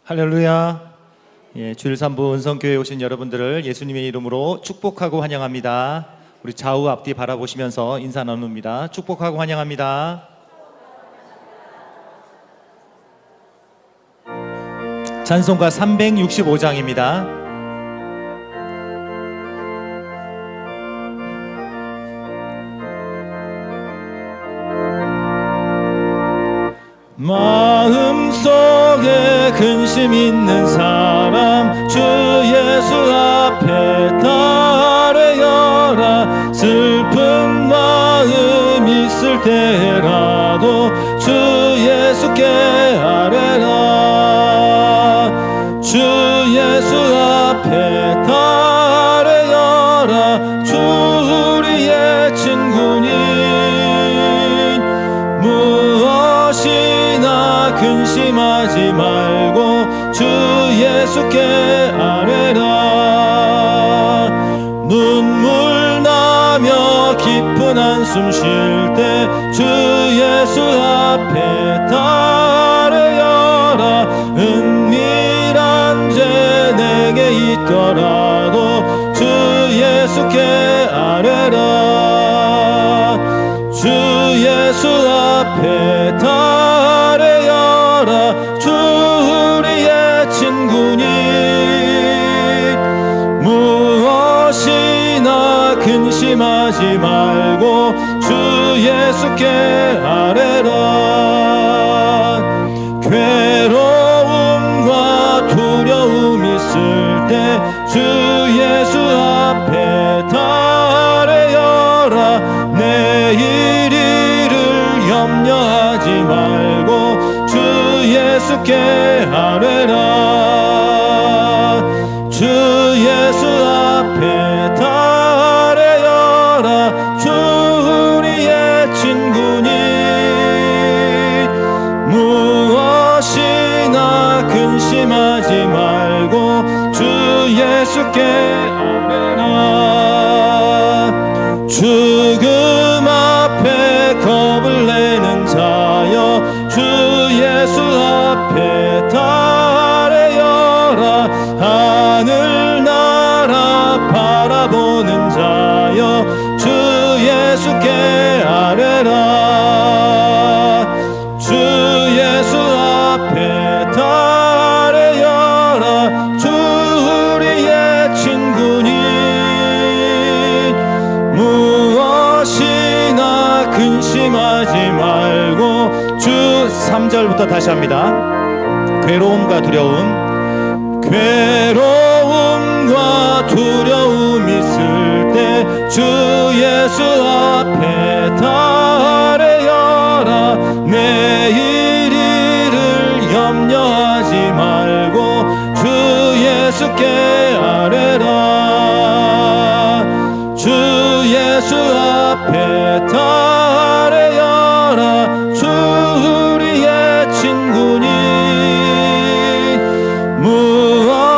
할렐루야. 주일 3부 은성교회에 오신 여러분들을 예수님의 이름으로 축복하고 환영합니다. 우리 좌우 앞뒤 바라보시면서 인사 나눕니다. 축복하고 환영합니다. 찬송가 365장입니다. 마음속에 근심 있는 사람 주 예수 앞에 달아여라. 슬픈 마음 있을 때라도 주 예수께 아뢰라. 주 예수 앞에 달아여라. 주 우리의 친구니 무엇이나 근심하지 말고 주 예수께 아뢰라. 눈물 나며 깊은 한숨 쉴 때 주 예수 앞에 달아여라. 은밀한 죄 내게 있더라도 주 예수께 아뢰라. 주 예수 앞에 달아여라. 주 우리의 친구니 무엇이나 근심하지 말고 주 예수께 아뢰라. 괴로움과 두려움 있을 때 주 예수 앞에 달아여라. 내일 염려하지 말고 주 예수께 아뢰라. 주 예수 앞에 달아여라. 주 우리의 친구니 무엇이나 근심하지 말고 주 예수께 아뢰라. 죽음 앞에 겁을 내는 자여 주 예수 앞에 달아여라. 하늘나라 바라보는 자여 주 예수께 아뢰라. 주 예수 앞에 달아여라. 주 우리의 친구니 무엇이나 근심하지 말고 주 3절부터 다시 합니다. 괴로움과 두려움 있을 때 주 예수 앞에 달아여라. 내일 일을 염려하지 말고 주 예수께 아뢰라. 주 예수 앞에 달아여라. 주 우리의 친구니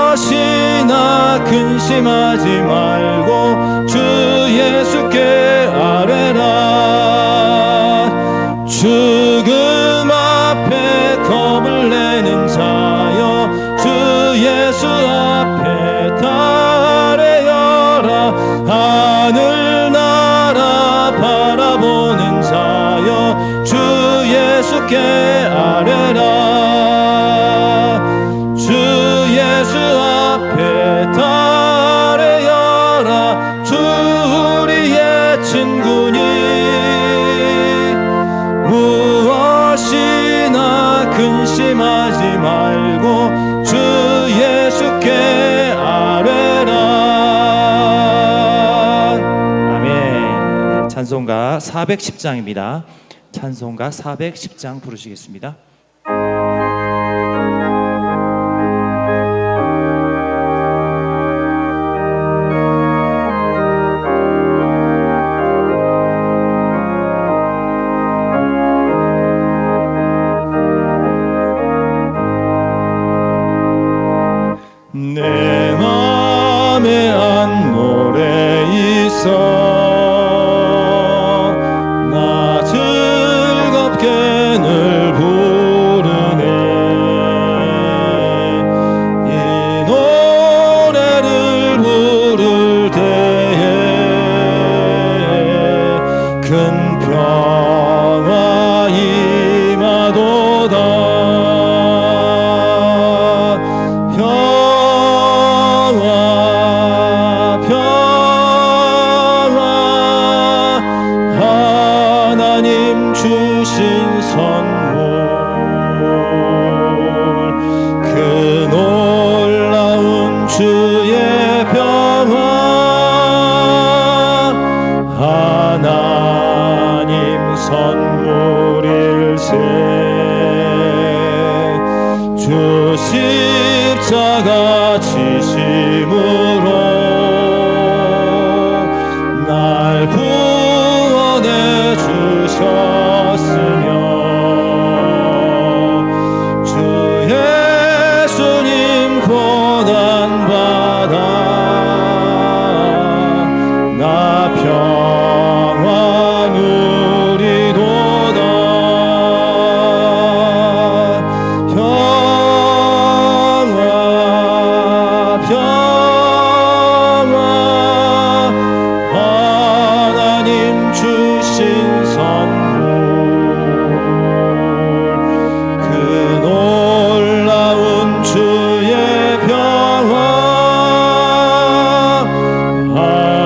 무엇이나 근심하지 말고 주 예수께 아뢰라. 죽음 앞에 겁을 내는 자여 주 예수 앞에 달아여라. 하늘나라 바라보는 자여 주 예수께 아뢰라. 주 예수 앞에 달아여라. 주 우리의 친구니 무엇이나 근심하지 말고 주 예수께 아뢰라. 아멘. 찬송가 410장입니다. 찬송가 410장 부르시겠습니다. 내 맘에 한 노래 있어 나 즐겁게 늘 큰 평화 임하도다. 평화 평화 하나님 주신 선물 그 놀라운 주의 평화 하나님 선물일세. 주 십자가 지심으로 날 구원해 주셨으며 주 예수님 고난받아 나 평화 누리도다. 평화 평화 하나님 주신 선물 그 놀라운 주의 평화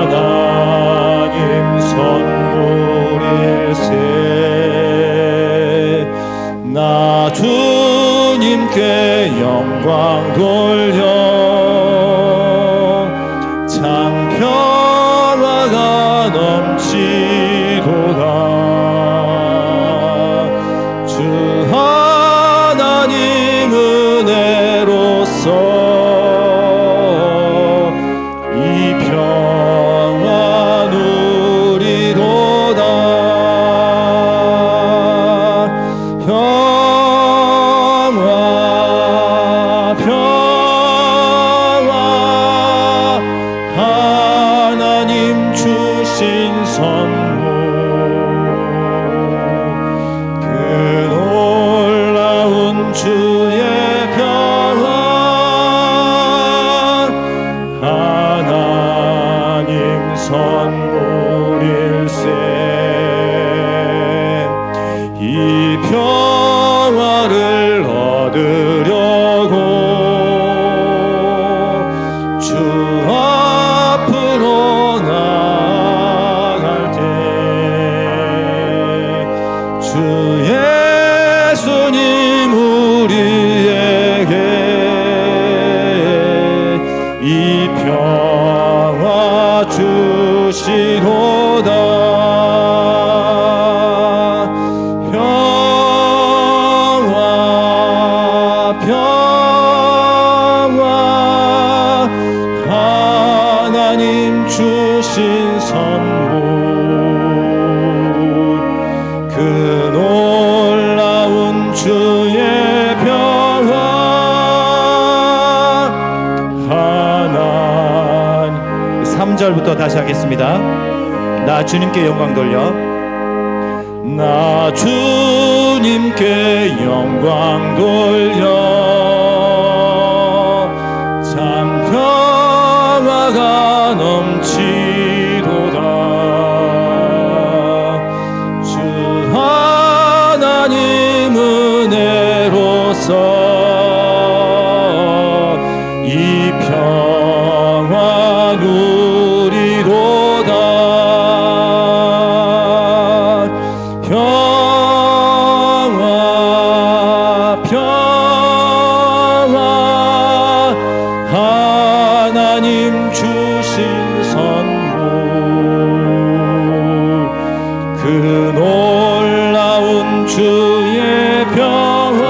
하나님 선물일세. 나 주님께 영광 돌려 참 평화가 넘치도다. 주 하나님 은혜로서 이 평화 누리도다. 평화 평화 하나님 주신 선물 그 놀라운 주의 평화 하나님 선물일세. 이 평화를 얻으려고 주 앞으로 나갈 때 주 예수님 우리에게 이 평화 주시도다. 평화 평화 하나님 주신 선물 그 놀라운 주의 평화 하나님. 3절부터 다시 하겠습니다. 나 주님께 영광 돌려 나 주님께 영광 돌려 참 평화가 넘치도다. 주 하나님 은혜로서 이 평화 누리도다. 평화 평화 하나님 주신 선물 그 놀라운 주의 평화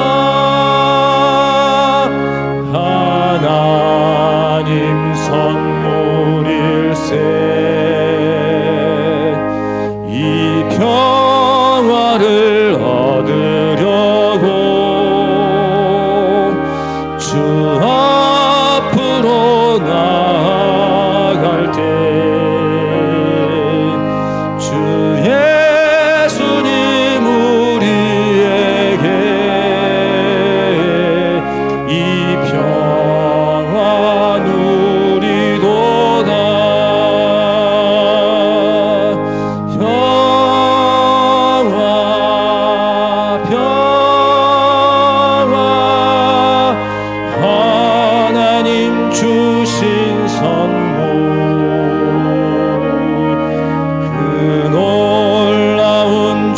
하나님 선물일세. 이 평화를 얻으려고 주 앞으로 나갈 때 주 예수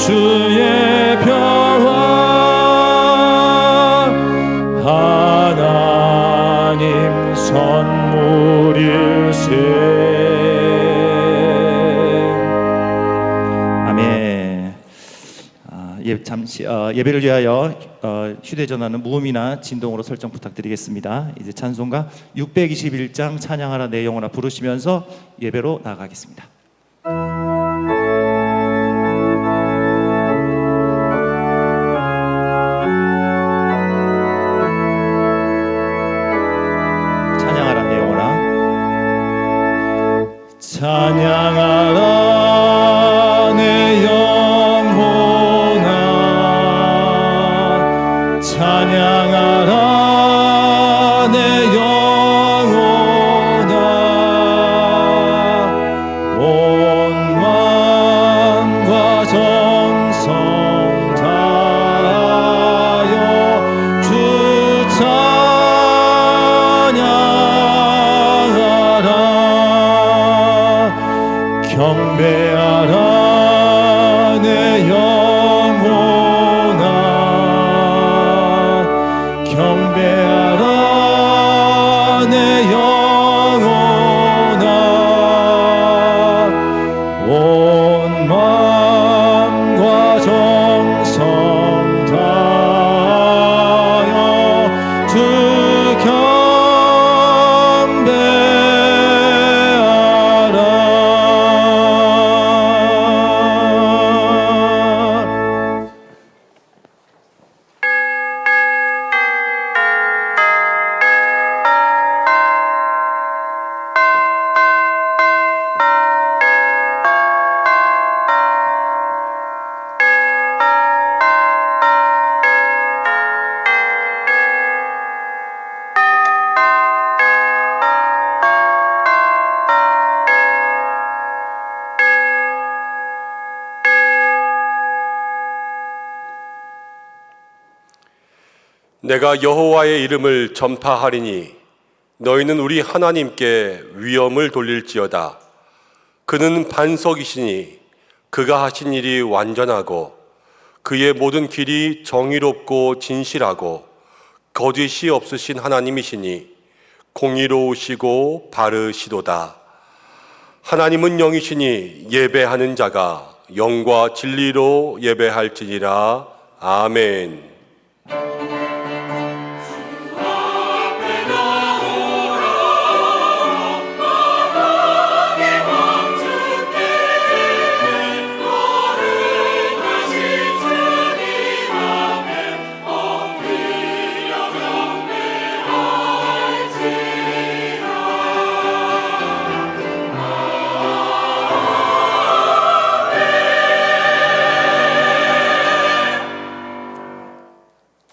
주의 평화 하나님 선물일세. 아멘. 잠시 예배를 위하여 휴대전화는 무음이나 진동으로 설정 부탁드리겠습니다. 이제 찬송가 621장 찬양하라 내 영혼아 부르시면서 예배로 나아가겠습니다. 찬양하라 내 영혼아. 찬양하라 내 영혼아, 찬양하라 내 영혼아, 온 마음과 정성 다하여 주 찬양하라. 경배하라 내 영혼아, 경배하라 내 영혼아, 온 마음과 정성 다하여 주 내가 여호와의 이름을 전파하리니 너희는 우리 하나님께 위엄을 돌릴지어다. 그는 반석이시니 그가 하신 일이 완전하고 그의 모든 길이 정의롭고 진실하고 거짓이 없으신 하나님이시니 공의로우시고 바르시도다. 하나님은 영이시니 예배하는 자가 영과 진리로 예배할지니라. 아멘.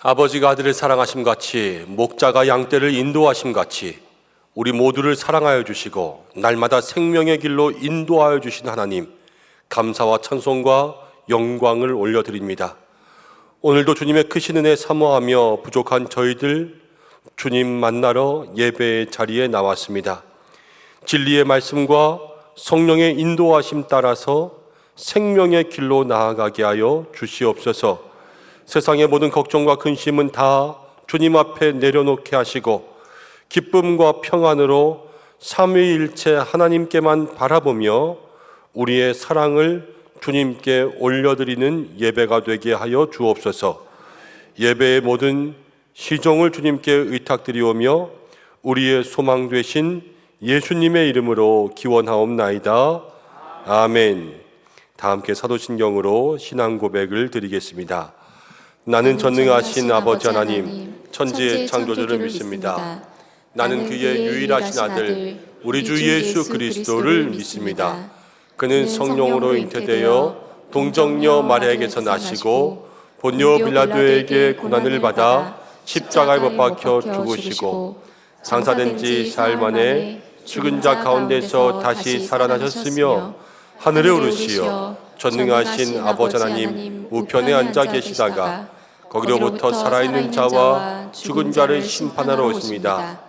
아버지가 아들을 사랑하심 같이 목자가 양떼를 인도하심 같이 우리 모두를 사랑하여 주시고 날마다 생명의 길로 인도하여 주신 하나님, 감사와 찬송과 영광을 올려드립니다. 오늘도 주님의 크신 은혜 사모하며 부족한 저희들 주님 만나러 예배의 자리에 나왔습니다. 진리의 말씀과 성령의 인도하심 따라서 생명의 길로 나아가게 하여 주시옵소서. 세상의 모든 걱정과 근심은 다 주님 앞에 내려놓게 하시고 기쁨과 평안으로 삼위일체 하나님께만 바라보며 우리의 사랑을 주님께 올려드리는 예배가 되게 하여 주옵소서. 예배의 모든 시종을 주님께 의탁드리오며 우리의 소망 되신 예수님의 이름으로 기원하옵나이다. 아멘. 다 함께 사도신경으로 신앙 고백을 드리겠습니다. 나는 전능하신 아버지 하나님, 천지의 창조주를 믿습니다. 나는 그의 유일하신 아들, 우리 주 예수 그리스도를 믿습니다. 그는 성령으로 잉태되어 동정녀 마리아에게서 나시고 본요 빌라도에게 고난을 받아 십자가에 못 박혀 죽으시고 장사된 지 사흘 만에 죽은 자 가운데서 다시 살아나셨으며 하늘에 오르시어 전능하신 아버지 하나님 우편에 앉아 계시다가 거기로부터 살아있는 자와 죽은 자를 심판하러 오십니다.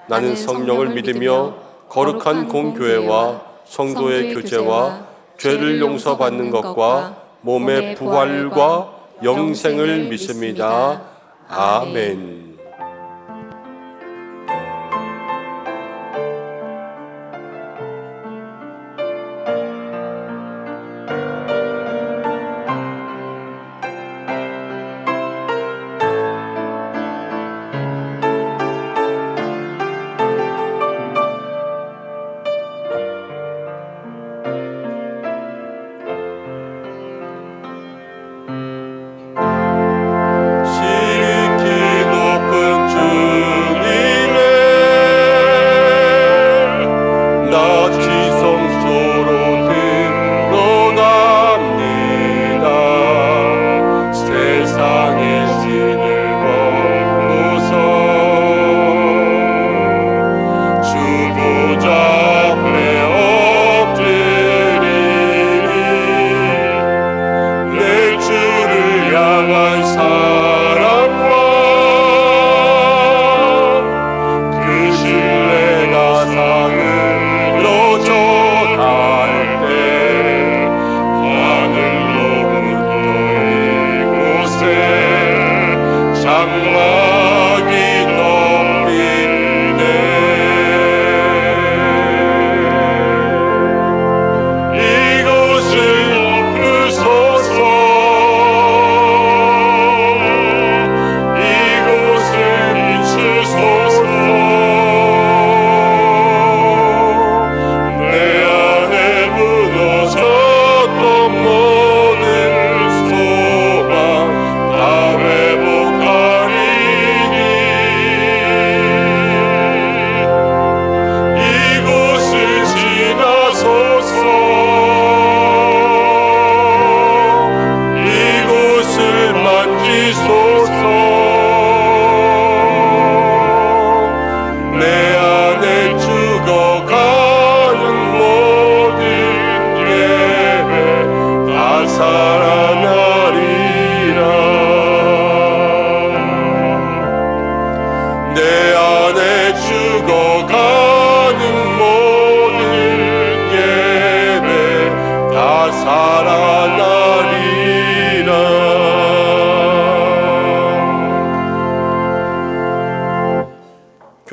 나는 성령을 믿으며 거룩한 공교회와 성도의 교제와 죄를 용서받는 것과 몸의 부활과 영생을 믿습니다. 아멘.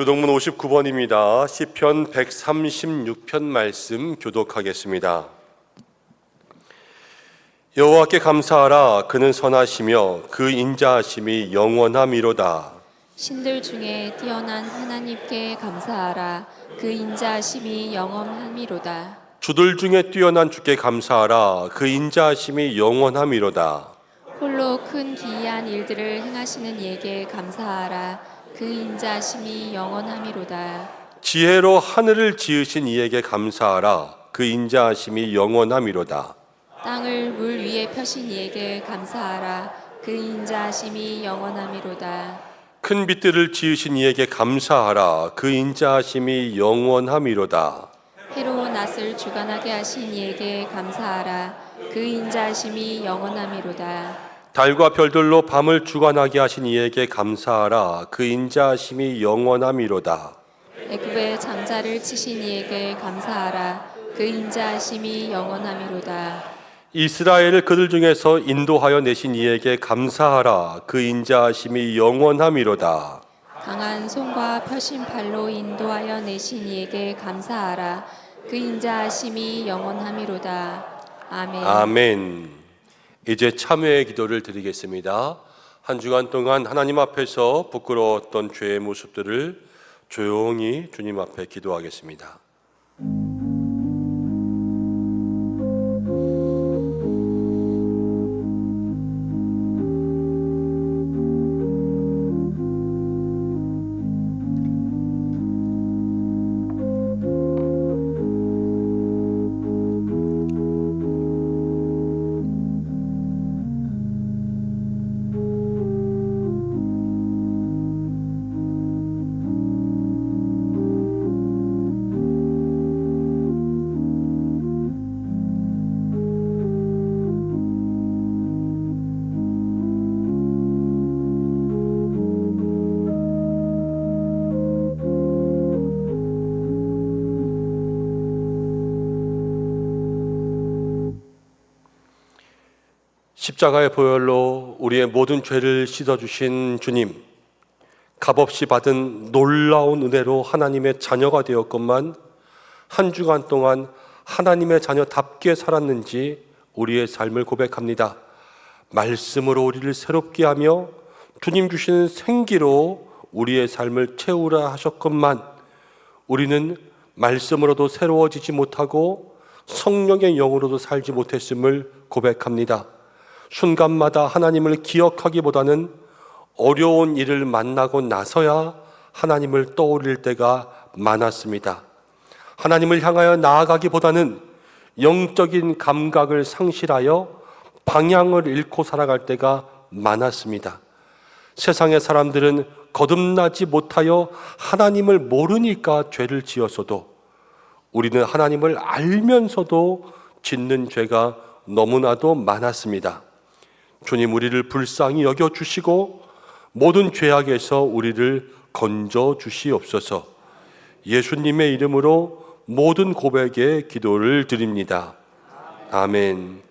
교동문 59번입니다. 시편 136편 말씀 교독하겠습니다. 여호와께 감사하라. 그는 선하시며 그 인자하심이 영원함이로다. 신들 중에 뛰어난 하나님께 감사하라. 그 인자하심이 영원함이로다. 주들 중에 뛰어난 주께 감사하라. 그 인자하심이 영원함이로다. 홀로 큰 기이한 일들을 행하시는 이에게 감사하라. 그 인자하심이 영원함이로다. 지혜로 하늘을 지으신 이에게 감사하라. 그 인자하심이 영원함이로다. 땅을 물 위에 펴신 이에게 감사하라. 그 인자하심이 영원함이로다. 큰 빛들을 지으신 이에게 감사하라. 그 인자하심이 영원함이로다. 해로 낯을 주관하게 하신 이에게 감사하라. 그 인자하심이 영원함이로다. 달과 별들로 밤을 주관하게 하신 이에게 감사하라. 그 인자하심이 영원함이로다. 애굽의 장자를 치신 이에게 감사하라. 그 인자하심이 영원함이로다. 이스라엘을 그들 중에서 인도하여 내신 이에게 감사하라. 그 인자하심이 영원함이로다. 강한 손과 펴신 팔로 인도하여 내신 이에게 감사하라. 그 인자하심이 영원함이로다. 아멘. 아멘. 이제 참회의 기도를 드리겠습니다. 한 주간 동안 하나님 앞에서 부끄러웠던 죄의 모습들을 조용히 주님 앞에 기도하겠습니다. 십자가의 보혈로 우리의 모든 죄를 씻어주신 주님, 값없이 받은 놀라운 은혜로 하나님의 자녀가 되었건만 한 주간 동안 하나님의 자녀답게 살았는지 우리의 삶을 고백합니다. 말씀으로 우리를 새롭게 하며 주님 주시는 생기로 우리의 삶을 채우라 하셨건만 우리는 말씀으로도 새로워지지 못하고 성령의 영으로도 살지 못했음을 고백합니다. 순간마다 하나님을 기억하기보다는 어려운 일을 만나고 나서야 하나님을 떠올릴 때가 많았습니다. 하나님을 향하여 나아가기보다는 영적인 감각을 상실하여 방향을 잃고 살아갈 때가 많았습니다. 세상의 사람들은 거듭나지 못하여 하나님을 모르니까 죄를 지었어도 우리는 하나님을 알면서도 짓는 죄가 너무나도 많았습니다. 주님, 우리를 불쌍히 여겨주시고 모든 죄악에서 우리를 건져 주시옵소서. 예수님의 이름으로 모든 고백에 기도를 드립니다. 아멘.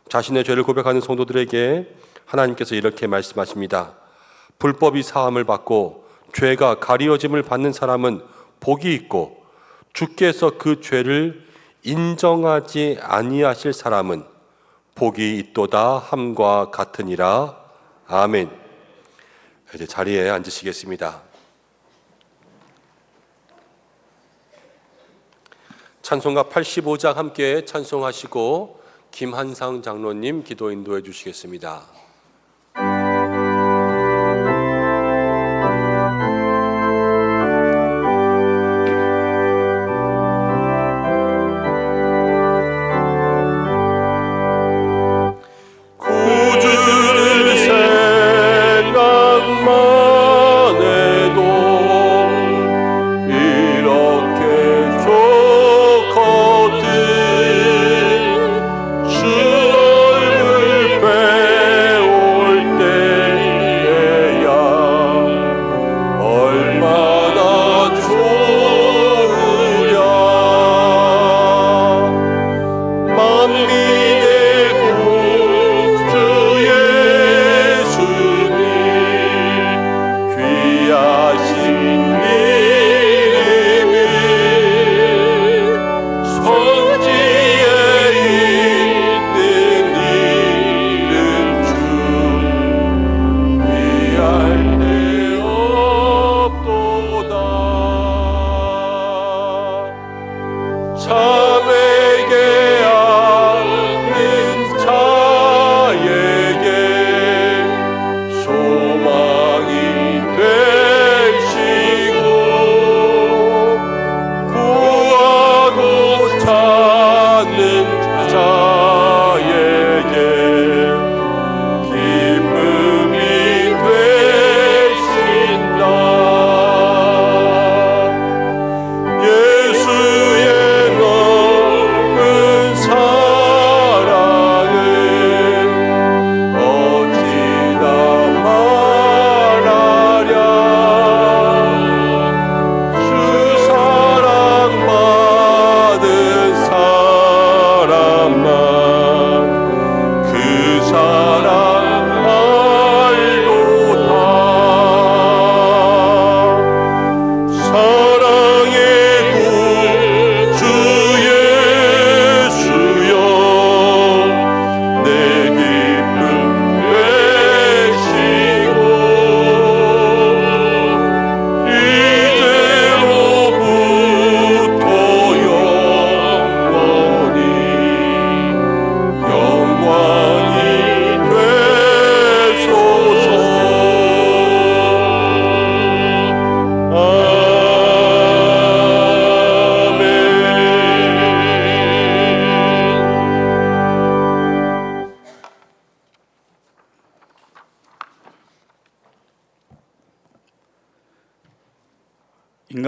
자신의 죄를 고백하는 성도들에게 하나님께서 이렇게 말씀하십니다. 불법이 사함을 받고 죄가 가리워짐을 받는 사람은 복이 있고 주께서 그 죄를 인정하지 아니하실 사람은 복이 있도다 함과 같으니라. 아멘. 이제 자리에 앉으시겠습니다. 찬송가 85장 함께 찬송하시고 김한상 장로님 기도 인도해 주시겠습니다.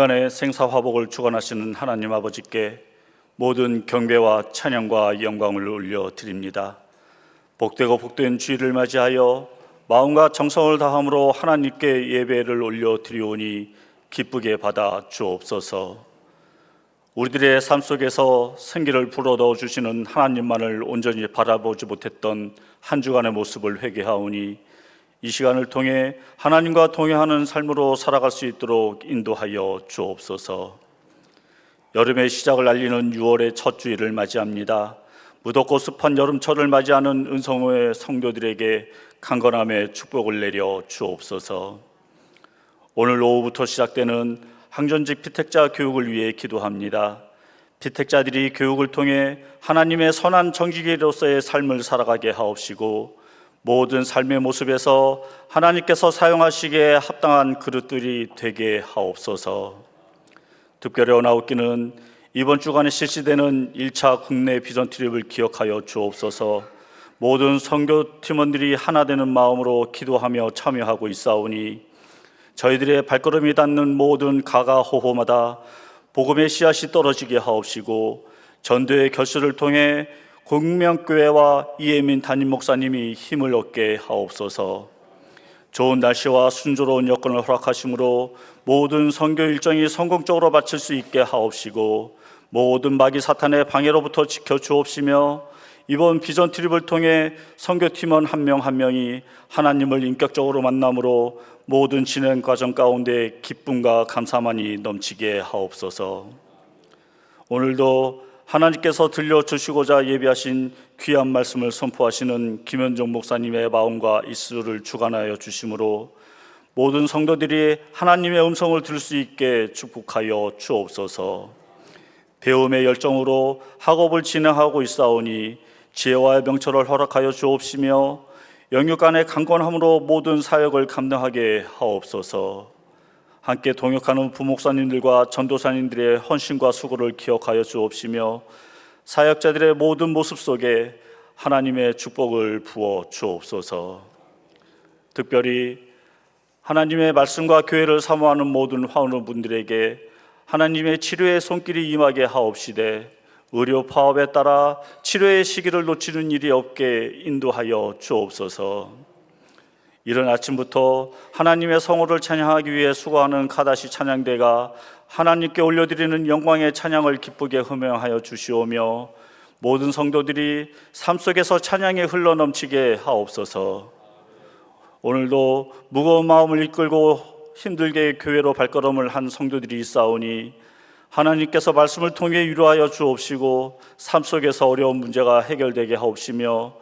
인간의 생사화복을 주관하시는 하나님 아버지께 모든 경배와 찬양과 영광을 올려드립니다. 복되고 복된 주일을 맞이하여 마음과 정성을 다함으로 하나님께 예배를 올려드리오니 기쁘게 받아 주옵소서. 우리들의 삶 속에서 생기를 불어넣어 주시는 하나님만을 온전히 바라보지 못했던 한 주간의 모습을 회개하오니 이 시간을 통해 하나님과 동행하는 삶으로 살아갈 수 있도록 인도하여 주옵소서. 여름의 시작을 알리는 6월의 첫 주일을 맞이합니다. 무덥고 습한 여름철을 맞이하는 은성호의 성도들에게 강건함의 축복을 내려 주옵소서. 오늘 오후부터 시작되는 항전직 피택자 교육을 위해 기도합니다. 피택자들이 교육을 통해 하나님의 선한 정직이로서의 삶을 살아가게 하옵시고 모든 삶의 모습에서 하나님께서 사용하시기에 합당한 그릇들이 되게 하옵소서. 특별히 원하옵기는 이번 주간에 실시되는 1차 국내 비전 트립을 기억하여 주옵소서. 모든 선교 팀원들이 하나 되는 마음으로 기도하며 참여하고 있사오니 저희들의 발걸음이 닿는 모든 가가호호마다 복음의 씨앗이 떨어지게 하옵시고 전도의 결실을 통해 공명교회와 이혜민 담임 목사님이 힘을 얻게 하옵소서. 좋은 날씨와 순조로운 여건을 허락하심으로 모든 선교 일정이 성공적으로 마칠 수 있게 하옵시고 모든 마귀 사탄의 방해로부터 지켜주옵시며 이번 비전 트립을 통해 선교팀원 한 명 한 명이 하나님을 인격적으로 만남으로 모든 진행 과정 가운데 기쁨과 감사만이 넘치게 하옵소서. 오늘도 하나님께서 들려주시고자 예비하신 귀한 말씀을 선포하시는 김현종 목사님의 마음과 입술을 주관하여 주심으로 모든 성도들이 하나님의 음성을 들을 수 있게 축복하여 주옵소서. 배움의 열정으로 학업을 진행하고 있사오니 지혜와 명철을 허락하여 주옵시며 영육간의 강건함으로 모든 사역을 감당하게 하옵소서. 함께 동역하는 부목사님들과 전도사님들의 헌신과 수고를 기억하여 주옵시며 사역자들의 모든 모습 속에 하나님의 축복을 부어 주옵소서. 특별히 하나님의 말씀과 교회를 사모하는 모든 화원분들에게 하나님의 치료의 손길이 임하게 하옵시되 의료 파업에 따라 치료의 시기를 놓치는 일이 없게 인도하여 주옵소서. 이른 아침부터 하나님의 성호를 찬양하기 위해 수고하는 카다시 찬양대가 하나님께 올려드리는 영광의 찬양을 기쁘게 흥명하여 주시오며 모든 성도들이 삶 속에서 찬양에 흘러넘치게 하옵소서. 오늘도 무거운 마음을 이끌고 힘들게 교회로 발걸음을 한 성도들이 있사오니 하나님께서 말씀을 통해 위로하여 주옵시고 삶 속에서 어려운 문제가 해결되게 하옵시며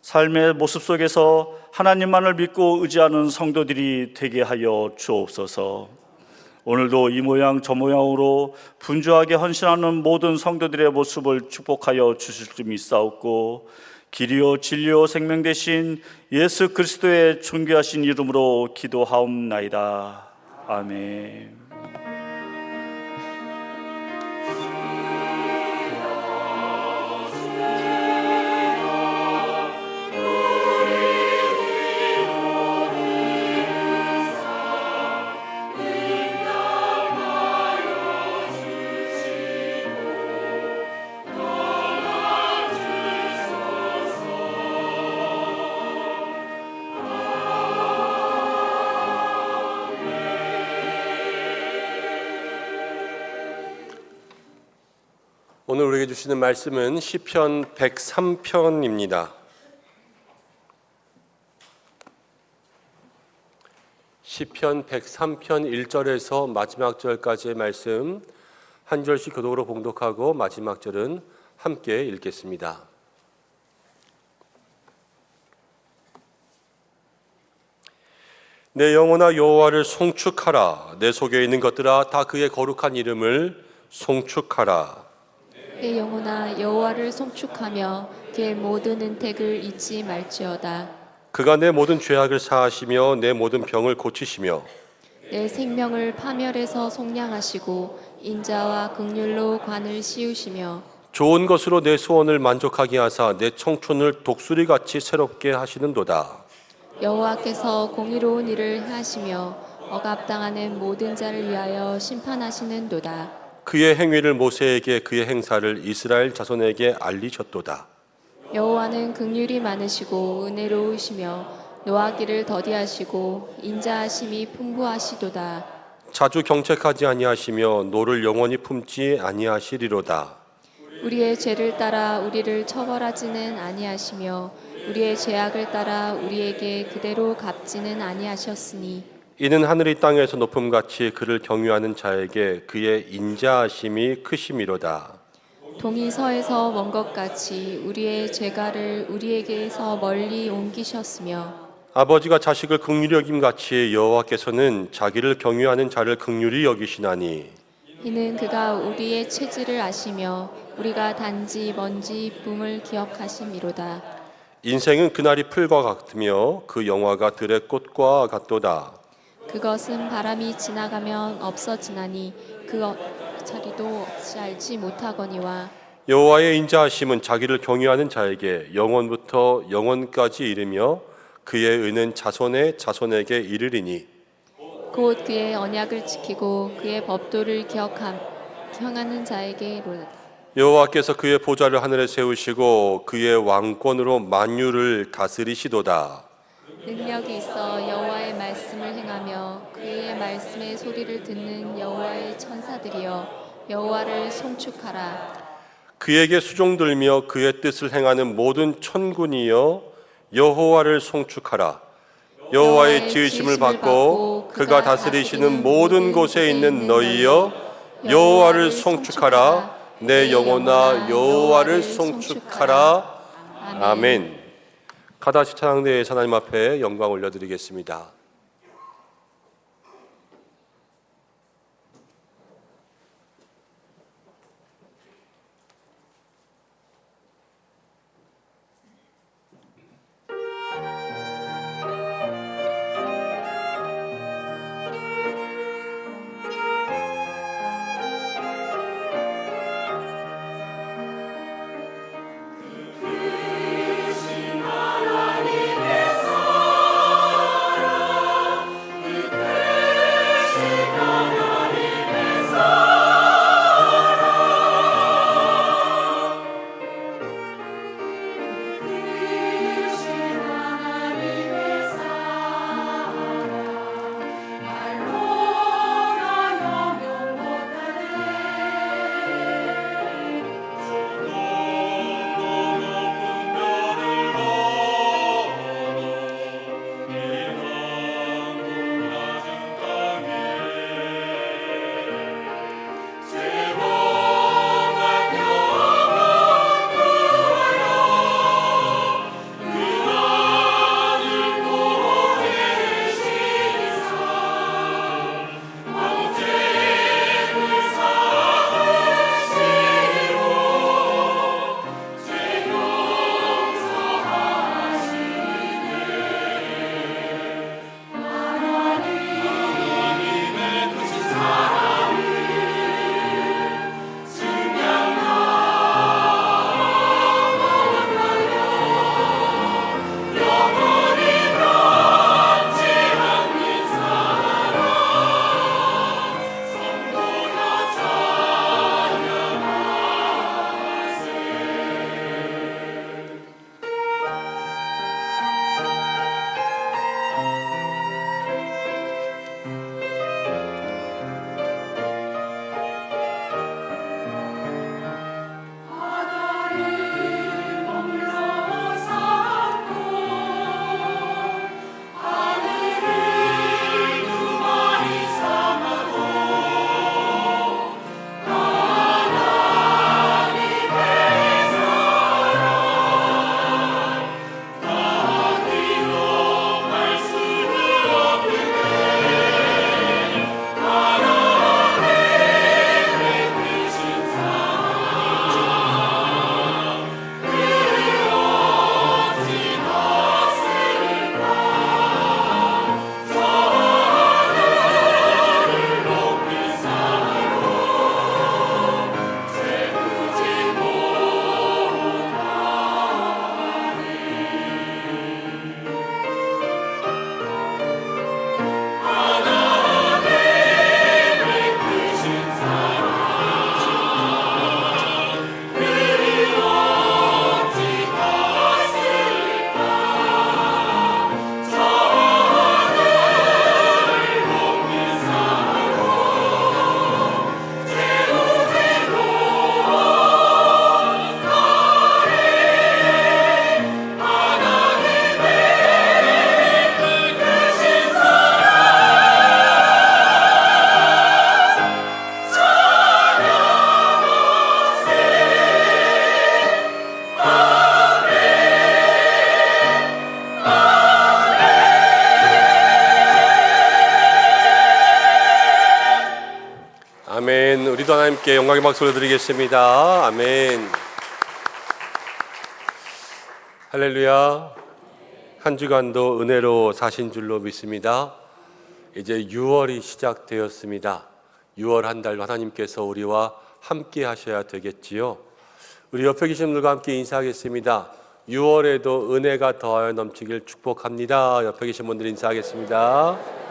삶의 모습 속에서 하나님만을 믿고 의지하는 성도들이 되게 하여 주옵소서. 오늘도 이 모양 저 모양으로 분주하게 헌신하는 모든 성도들의 모습을 축복하여 주실 줄 믿사옵고 길이요 진리요 생명 되신 예수 그리스도의 존귀하신 이름으로 기도하옵나이다. 아멘. 오늘 우리에게 주시는 말씀은 시편 103편입니다. 시편 103편 1절에서 마지막 절까지의 말씀 한 절씩 교독으로 봉독하고 마지막 절은 함께 읽겠습니다. 내 영혼아 여호와를 송축하라. 내 속에 있는 것들아 다 그의 거룩한 이름을 송축하라. 내 영혼아 여호와를 송축하며 그의 모든 은택을 잊지 말지어다. 그가 내 모든 죄악을 사하시며 내 모든 병을 고치시며 내 생명을 파멸에서 속량하시고 인자와 긍휼로 관을 씌우시며 좋은 것으로 내 소원을 만족하게 하사 내 청춘을 독수리같이 새롭게 하시는도다. 여호와께서 공의로운 일을 하시며 억압당하는 모든 자를 위하여 심판하시는도다. 그의 행위를 모세에게 그의 행사를 이스라엘 자손에게 알리셨도다. 여호와는 긍휼이 많으시고 은혜로우시며 노하기를 더디하시고 인자하심이 풍부하시도다. 자주 경책하지 아니하시며 노를 영원히 품지 아니하시리로다. 우리의 죄를 따라 우리를 처벌하지는 아니하시며 우리의 죄악을 따라 우리에게 그대로 갚지는 아니하셨으니 이는 하늘이 땅에서 높음같이 그를 경유하는 자에게 그의 인자하심이 크심이로다. 동이 서에서 먼 것 같이 우리의 죄가를 우리에게서 멀리 옮기셨으며 아버지가 자식을 긍휼히 여김 같이 여호와께서는 자기를 경유하는 자를 긍휼히 여기시나니 이는 그가 우리의 체질을 아시며 우리가 단지 먼지 붐을 기억하심이로다. 인생은 그날이 풀과 같으며 그 영화가 들의 꽃과 같도다. 그것은 바람이 지나가면 없어지나니 그 자리도 없이 알지 못하거니와 여호와의 인자하심은 자기를 경유하는 자에게 영원부터 영원까지 이르며 그의 의는 자손의 자손에게 이르리니 곧 그의 언약을 지키고 그의 법도를 경하는 자에게로다. 여호와께서 그의 보좌를 하늘에 세우시고 그의 왕권으로 만유를 다스리시도다. 능력이 있어 여호와의 말씀을 행하며 그의 말씀의 소리를 듣는 여호와의 천사들이여 여호와를 송축하라. 그에게 수종들며 그의 뜻을 행하는 모든 천군이여 여호와를 송축하라. 여호와의 지으심을 받고 그가 다스리시는 모든 곳에 있는 너희여 여호와를 송축하라. 내 영혼아 여호와를 송축하라. 아멘. 가다시 찬양대에 하나님 앞에 영광 올려드리겠습니다. 우리도 하나님께 영광의 박수를 드리겠습니다. 아멘. 할렐루야. 한 주간도 은혜로 사신 줄로 믿습니다. 이제 6월이 시작되었습니다. 6월 한 달 하나님께서 우리와 함께 하셔야 되겠지요. 우리 옆에 계신 분들과 함께 인사하겠습니다. 6월에도 은혜가 더하여 넘치길 축복합니다. 옆에 계신 분들 인사하겠습니다.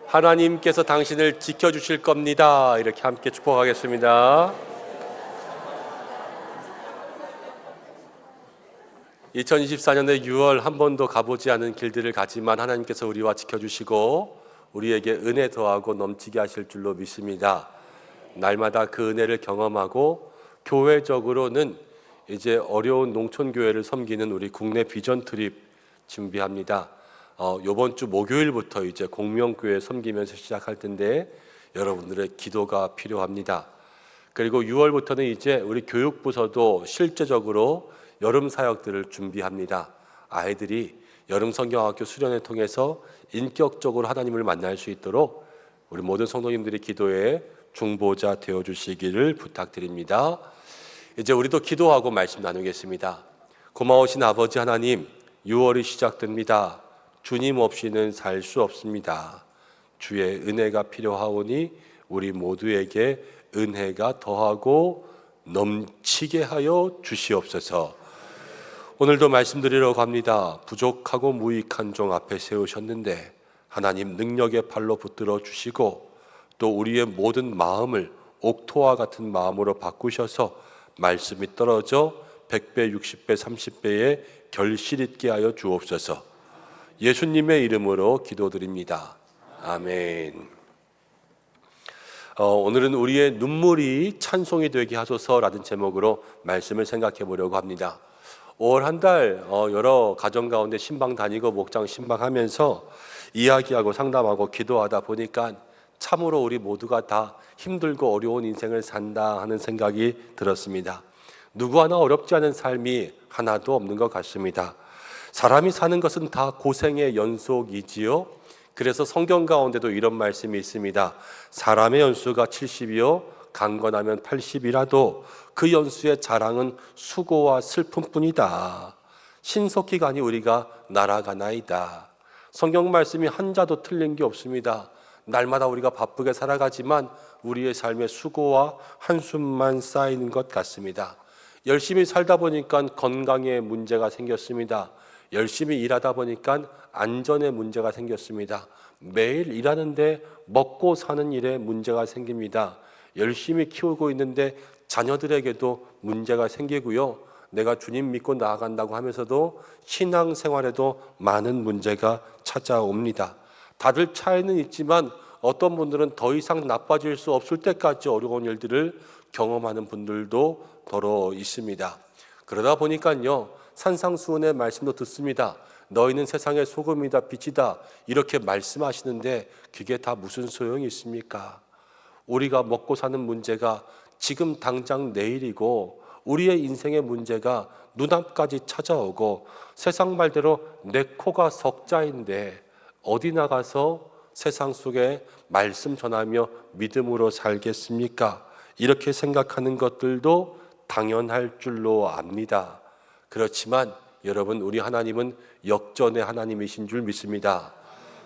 하나님께서 당신을 지켜주실 겁니다. 이렇게 함께 축복하겠습니다. 2024년의 6월 한 번도 가보지 않은 길들을 가지만 하나님께서 우리와 지켜주시고 우리에게 은혜 더하고 넘치게 하실 줄로 믿습니다. 날마다 그 은혜를 경험하고 교회적으로는 이제 어려운 농촌교회를 섬기는 우리 국내 비전 트립 준비합니다. 이번 주 목요일부터 이제 공명교회 섬기면서 시작할 텐데 여러분들의 기도가 필요합니다. 그리고 6월부터는 이제 우리 교육부서도 실제적으로 여름 사역들을 준비합니다. 아이들이 여름 성경학교 수련회 통해서 인격적으로 하나님을 만날 수 있도록 우리 모든 성도님들이 기도에 중보자 되어 주시기를 부탁드립니다. 이제 우리도 기도하고 말씀 나누겠습니다. 고마우신 아버지 하나님, 6월이 시작됩니다. 주님 없이는 살 수 없습니다. 주의 은혜가 필요하오니 우리 모두에게 은혜가 더하고 넘치게 하여 주시옵소서. 오늘도 말씀드리려고 합니다. 부족하고 무익한 종 앞에 세우셨는데 하나님 능력의 팔로 붙들어 주시고 또 우리의 모든 마음을 옥토와 같은 마음으로 바꾸셔서 말씀이 떨어져 100배, 60배, 30배의 결실 있게 하여 주옵소서. 예수님의 이름으로 기도드립니다. 아멘. 오늘은 우리의 눈물이 찬송이 되게 하소서라는 제목으로 말씀을 생각해 보려고 합니다. 5월 한 달 여러 가정 가운데 신방 다니고 목장 신방하면서 이야기하고 상담하고 기도하다 보니까 참으로 우리 모두가 다 힘들고 어려운 인생을 산다 하는 생각이 들었습니다. 누구 하나 어렵지 않은 삶이 하나도 없는 것 같습니다. 사람이 사는 것은 다 고생의 연속이지요. 그래서 성경 가운데도 이런 말씀이 있습니다. 사람의 연수가 70이요 강건하면 80이라도 그 연수의 자랑은 수고와 슬픔뿐이다. 신속히 가니 우리가 날아가나이다. 성경 말씀이 한자도 틀린 게 없습니다. 날마다 우리가 바쁘게 살아가지만 우리의 삶에 수고와 한숨만 쌓이는 것 같습니다. 열심히 살다 보니까 건강에 문제가 생겼습니다. 열심히 일하다 보니까 안전에 문제가 생겼습니다. 매일 일하는데 먹고 사는 일에 문제가 생깁니다. 열심히 키우고 있는데 자녀들에게도 문제가 생기고요. 내가 주님 믿고 나아간다고 하면서도 신앙생활에도 많은 문제가 찾아옵니다. 다들 차이는 있지만 어떤 분들은 더 이상 나빠질 수 없을 때까지 어려운 일들을 경험하는 분들도 더러 있습니다. 그러다 보니까요, 산상수훈의 말씀도 듣습니다. 너희는 세상의 소금이다 빛이다 이렇게 말씀하시는데 그게 다 무슨 소용이 있습니까? 우리가 먹고 사는 문제가 지금 당장 내일이고 우리의 인생의 문제가 눈앞까지 찾아오고 세상 말대로 내 코가 석자인데 어디 나가서 세상 속에 말씀 전하며 믿음으로 살겠습니까? 이렇게 생각하는 것들도 당연할 줄로 압니다. 그렇지만 여러분, 우리 하나님은 역전의 하나님이신 줄 믿습니다.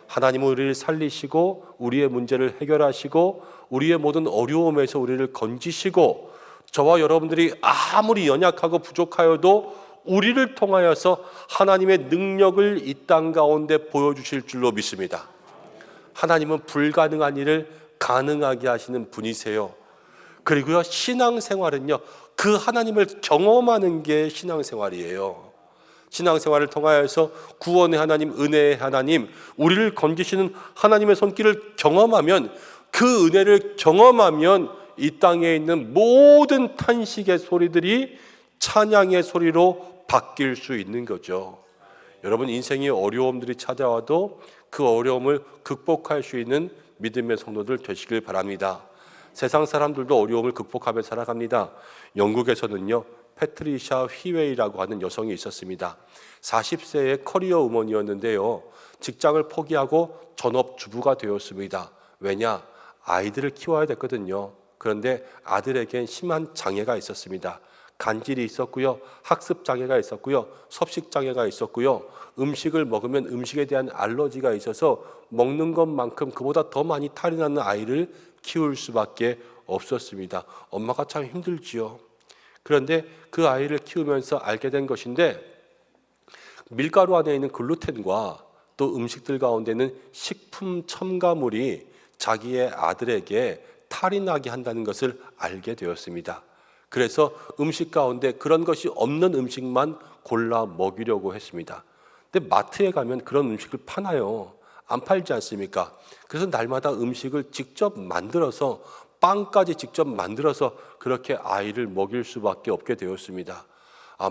하나님은 우리를 살리시고 우리의 문제를 해결하시고 우리의 모든 어려움에서 우리를 건지시고 저와 여러분들이 아무리 연약하고 부족하여도 우리를 통하여서 하나님의 능력을 이 땅 가운데 보여주실 줄로 믿습니다. 하나님은 불가능한 일을 가능하게 하시는 분이세요. 그리고요, 신앙생활은요, 그 하나님을 경험하는 게 신앙생활이에요. 신앙생활을 통하여서 구원의 하나님, 은혜의 하나님, 우리를 건지시는 하나님의 손길을 경험하면, 그 은혜를 경험하면 이 땅에 있는 모든 탄식의 소리들이 찬양의 소리로 바뀔 수 있는 거죠. 여러분, 인생의 어려움들이 찾아와도 그 어려움을 극복할 수 있는 믿음의 성도들 되시길 바랍니다. 세상 사람들도 어려움을 극복하며 살아갑니다. 영국에서는요, 패트리샤 휘웨이라고 하는 여성이 있었습니다. 40세의 커리어 우먼이었는데요, 직장을 포기하고 전업주부가 되었습니다. 왜냐? 아이들을 키워야 됐거든요. 그런데 아들에겐 심한 장애가 있었습니다. 간질이 있었고요, 학습 장애가 있었고요, 섭식 장애가 있었고요, 음식을 먹으면 음식에 대한 알러지가 있어서 먹는 것만큼 그보다 더 많이 탈이 나는 아이를 키울 수밖에 없었습니다. 엄마가 참 힘들지요. 그런데 그 아이를 키우면서 알게 된 것인데, 밀가루 안에 있는 글루텐과 또 음식들 가운데는 식품 첨가물이 자기의 아들에게 탈이 나게 한다는 것을 알게 되었습니다. 그래서 음식 가운데 그런 것이 없는 음식만 골라 먹이려고 했습니다. 근데 마트에 가면 그런 음식을 파나요? 안 팔지 않습니까? 그래서 날마다 음식을 직접 만들어서, 빵까지 직접 만들어서 그렇게 아이를 먹일 수밖에 없게 되었습니다.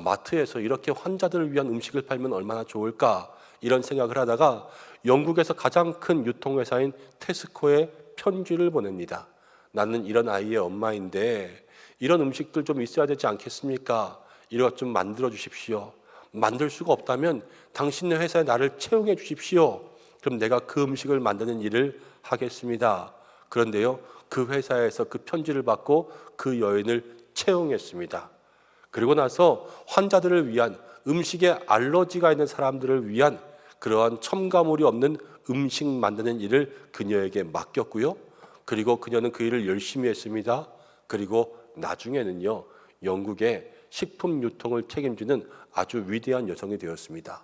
마트에서 이렇게 환자들을 위한 음식을 팔면 얼마나 좋을까, 이런 생각을 하다가 영국에서 가장 큰 유통회사인 테스코에 편지를 보냅니다. 나는 이런 아이의 엄마인데 이런 음식들 좀 있어야 되지 않겠습니까? 이것 좀 만들어 주십시오. 만들 수가 없다면 당신네 회사에 나를 채용해 주십시오. 그럼 내가 그 음식을 만드는 일을 하겠습니다. 그런데요, 그 회사에서 그 편지를 받고 그 여인을 채용했습니다. 그리고 나서 환자들을 위한, 음식에 알러지가 있는 사람들을 위한 그러한 첨가물이 없는 음식 만드는 일을 그녀에게 맡겼고요. 그리고 그녀는 그 일을 열심히 했습니다. 그리고 나중에는요, 영국의 식품 유통을 책임지는 아주 위대한 여성이 되었습니다.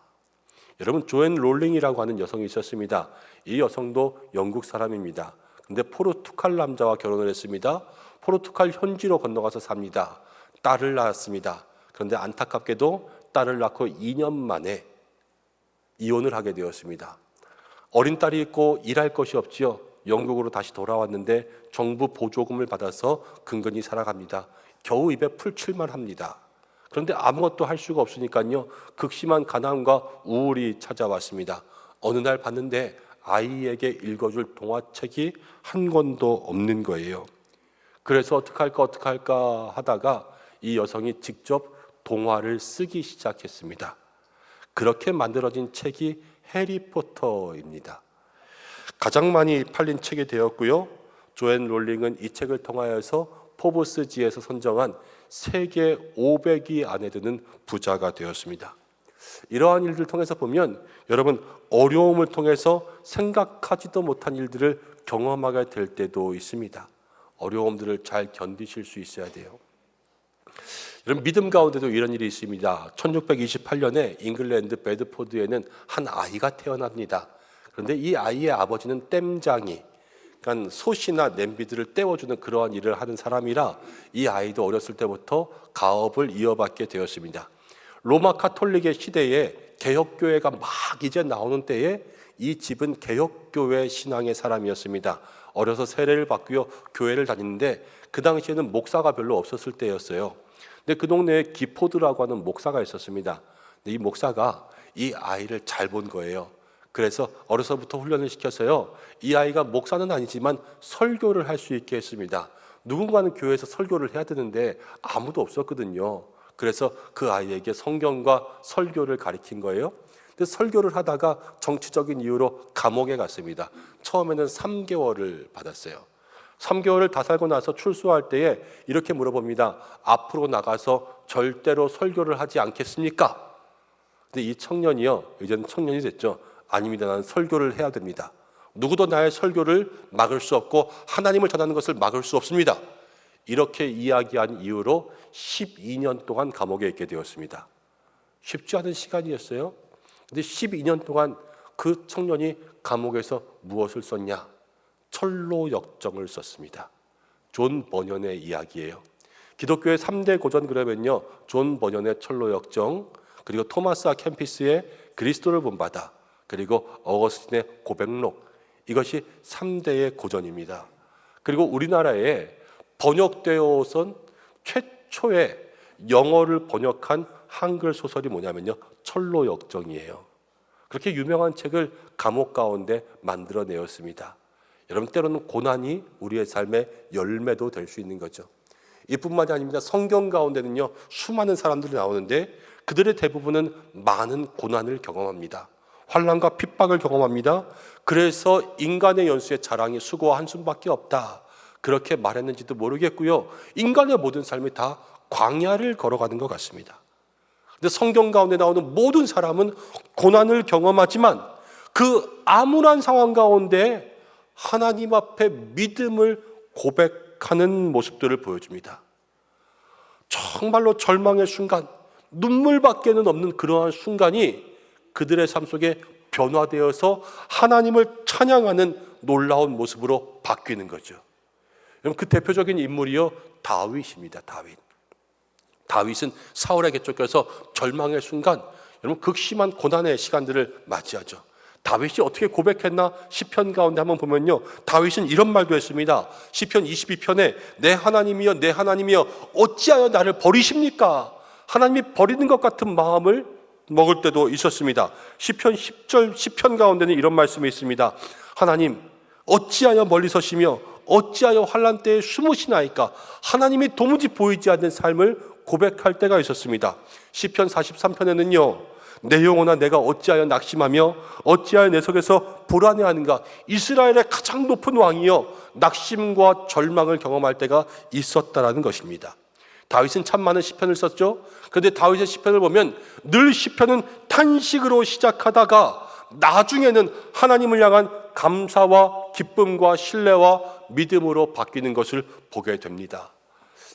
여러분, 조앤 롤링이라고 하는 여성이 있었습니다. 이 여성도 영국 사람입니다. 근데 포르투갈 남자와 결혼을 했습니다. 포르투갈 현지로 건너가서 삽니다. 딸을 낳았습니다. 그런데 안타깝게도 딸을 낳고 2년 만에 이혼을 하게 되었습니다. 어린 딸이 있고 일할 것이 없지요. 영국으로 다시 돌아왔는데 정부 보조금을 받아서 근근히 살아갑니다. 겨우 입에 풀칠만 합니다. 그런데 아무것도 할 수가 없으니까요, 극심한 가난과 우울이 찾아왔습니다. 어느 날 봤는데 아이에게 읽어줄 동화책이 한 권도 없는 거예요. 그래서 어떡할까 하다가 이 여성이 직접 동화를 쓰기 시작했습니다. 그렇게 만들어진 책이 해리포터입니다. 가장 많이 팔린 책이 되었고요. 조앤 롤링은 이 책을 통하여서 포브스지에서 선정한 세계 500위 안에 드는 부자가 되었습니다. 이러한 일들을 통해서 보면 여러분, 어려움을 통해서 생각하지도 못한 일들을 경험하게 될 때도 있습니다. 어려움들을 잘 견디실 수 있어야 돼요. 여러분, 믿음 가운데도 이런 일이 있습니다. 1628년에 잉글랜드 베드포드에는 한 아이가 태어납니다. 그런데 이 아이의 아버지는 땜장이, 그러니까 솥이나 냄비들을 떼워주는 그러한 일을 하는 사람이라 이 아이도 어렸을 때부터 가업을 이어받게 되었습니다. 로마 카톨릭의 시대에 개혁교회가 막 이제 나오는 때에 이 집은 개혁교회 신앙의 사람이었습니다. 어려서 세례를 받고요, 교회를 다니는데 그 당시에는 목사가 별로 없었을 때였어요. 근데 그 동네에 기포드라고 하는 목사가 있었습니다. 근데 이 목사가 이 아이를 잘 본 거예요. 그래서 어려서부터 훈련을 시켜서요, 이 아이가 목사는 아니지만 설교를 할 수 있게 했습니다. 누군가는 교회에서 설교를 해야 되는데 아무도 없었거든요. 그래서 그 아이에게 성경과 설교를 가르친 거예요. 근데 설교를 하다가 정치적인 이유로 감옥에 갔습니다. 처음에는 3개월을 받았어요. 3개월을 다 살고 나서 출소할 때에 이렇게 물어봅니다. 앞으로 나가서 절대로 설교를 하지 않겠습니까? 근데 이 청년이요, 이제는 청년이 됐죠. 아닙니다. 나는 설교를 해야 됩니다. 누구도 나의 설교를 막을 수 없고 하나님을 전하는 것을 막을 수 없습니다. 이렇게 이야기한 이유로 12년 동안 감옥에 있게 되었습니다. 쉽지 않은 시간이었어요. 근데 12년 동안 그 청년이 감옥에서 무엇을 썼냐? 철로 역정을 썼습니다. 존 버년의 이야기예요. 기독교의 3대 고전 그러면요, 존 버년의 철로 역정, 그리고 토마스 아 캠피스의 그리스도를 본받아, 그리고 어거스틴의 고백록, 이것이 3대의 고전입니다. 그리고 우리나라에 번역되어선 최초의 영어를 번역한 한글 소설이 뭐냐면요, 철로 역정이에요. 그렇게 유명한 책을 감옥 가운데 만들어내었습니다. 여러분, 때로는 고난이 우리의 삶의 열매도 될 수 있는 거죠. 이뿐만이 아닙니다. 성경 가운데는요, 수많은 사람들이 나오는데 그들의 대부분은 많은 고난을 경험합니다. 환난과 핍박을 경험합니다. 그래서 인간의 연수의 자랑이 수고와 한숨밖에 없다. 그렇게 말했는지도 모르겠고요. 인간의 모든 삶이 다 광야를 걸어가는 것 같습니다. 근데 성경 가운데 나오는 모든 사람은 고난을 경험하지만 그 암울한 상황 가운데 하나님 앞에 믿음을 고백하는 모습들을 보여줍니다. 정말로 절망의 순간, 눈물밖에는 없는 그러한 순간이 그들의 삶 속에 변화되어서 하나님을 찬양하는 놀라운 모습으로 바뀌는 거죠. 여러분, 그 대표적인 인물이요, 다윗입니다. 다윗은 사울에게 쫓겨서 절망의 순간, 여러분, 극심한 고난의 시간들을 맞이하죠. 다윗이 어떻게 고백했나? 시편 가운데 한번 보면요, 다윗은 이런 말도 했습니다. 시편 22편에 내 하나님이여 내 하나님이여 어찌하여 나를 버리십니까? 하나님이 버리는 것 같은 마음을 먹을 때도 있었습니다. 시편 10절 시편 가운데는 이런 말씀이 있습니다. 하나님 어찌하여 멀리 서시며 어찌하여 환난 때에 숨으시나이까? 하나님이 도무지 보이지 않는 삶을 고백할 때가 있었습니다. 시편 43편에는요, 내 영혼아 내가 어찌하여 낙심하며 어찌하여 내 속에서 불안해하는가? 이스라엘의 가장 높은 왕이여 낙심과 절망을 경험할 때가 있었다라는 것입니다. 다윗은 참 많은 시편을 썼죠. 그런데 다윗의 시편을 보면 늘 시편은 탄식으로 시작하다가 나중에는 하나님을 향한 감사와 기쁨과 신뢰와 믿음으로 바뀌는 것을 보게 됩니다.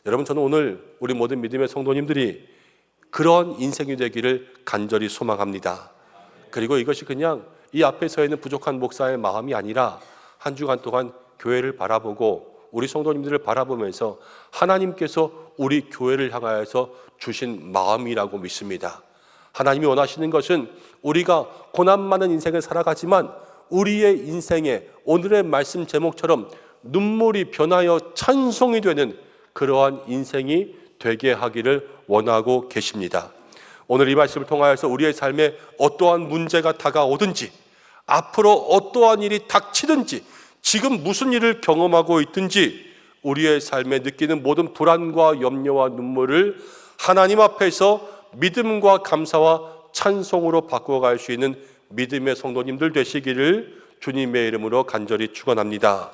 여러분, 저는 오늘 우리 모든 믿음의 성도님들이 그런 인생이 되기를 간절히 소망합니다. 그리고 이것이 그냥 이 앞에 서 있는 부족한 목사의 마음이 아니라 한 주간 동안 교회를 바라보고 우리 성도님들을 바라보면서 하나님께서 우리 교회를 향하여서 주신 마음이라고 믿습니다. 하나님이 원하시는 것은 우리가 고난 많은 인생을 살아가지만 우리의 인생에 오늘의 말씀 제목처럼 눈물이 변하여 찬송이 되는 그러한 인생이 되게 하기를 원하고 계십니다. 오늘 이 말씀을 통하여서 우리의 삶에 어떠한 문제가 다가오든지 앞으로 어떠한 일이 닥치든지 지금 무슨 일을 경험하고 있든지 우리의 삶에 느끼는 모든 불안과 염려와 눈물을 하나님 앞에서 믿음과 감사와 찬송으로 바꿔갈 수 있는 믿음의 성도님들 되시기를 주님의 이름으로 간절히 축원합니다.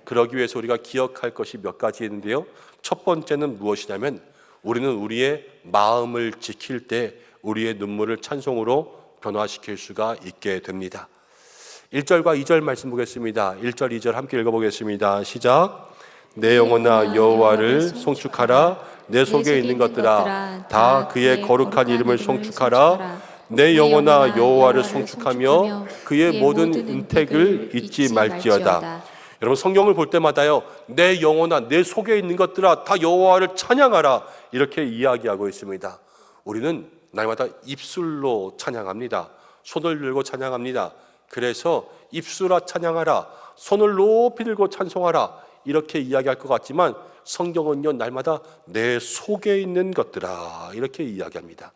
그러기 위해서 우리가 기억할 것이 몇 가지 있는데요, 첫 번째는 무엇이냐면 우리는 우리의 마음을 지킬 때 우리의 눈물을 찬송으로 변화시킬 수가 있게 됩니다. 1절과 2절 말씀 보겠습니다. 1절 2절 함께 읽어보겠습니다. 시작. 내 영혼아 여호와를 송축하라. 내 속에 있는 것들아 다 그의 거룩한 이름을 송축하라. 내 영혼아 여호와를 송축하며 그의 모든 은택을 잊지 말지어다. 여러분, 성경을 볼 때마다요, 내 영혼아 내 속에 있는 것들아 다 여호와를 찬양하라 이렇게 이야기하고 있습니다. 우리는 날마다 입술로 찬양합니다. 손을 들고 찬양합니다. 그래서 입술아 찬양하라, 손을 높이 들고 찬송하라 이렇게 이야기할 것 같지만 성경은요, 날마다 내 속에 있는 것들아 이렇게 이야기합니다.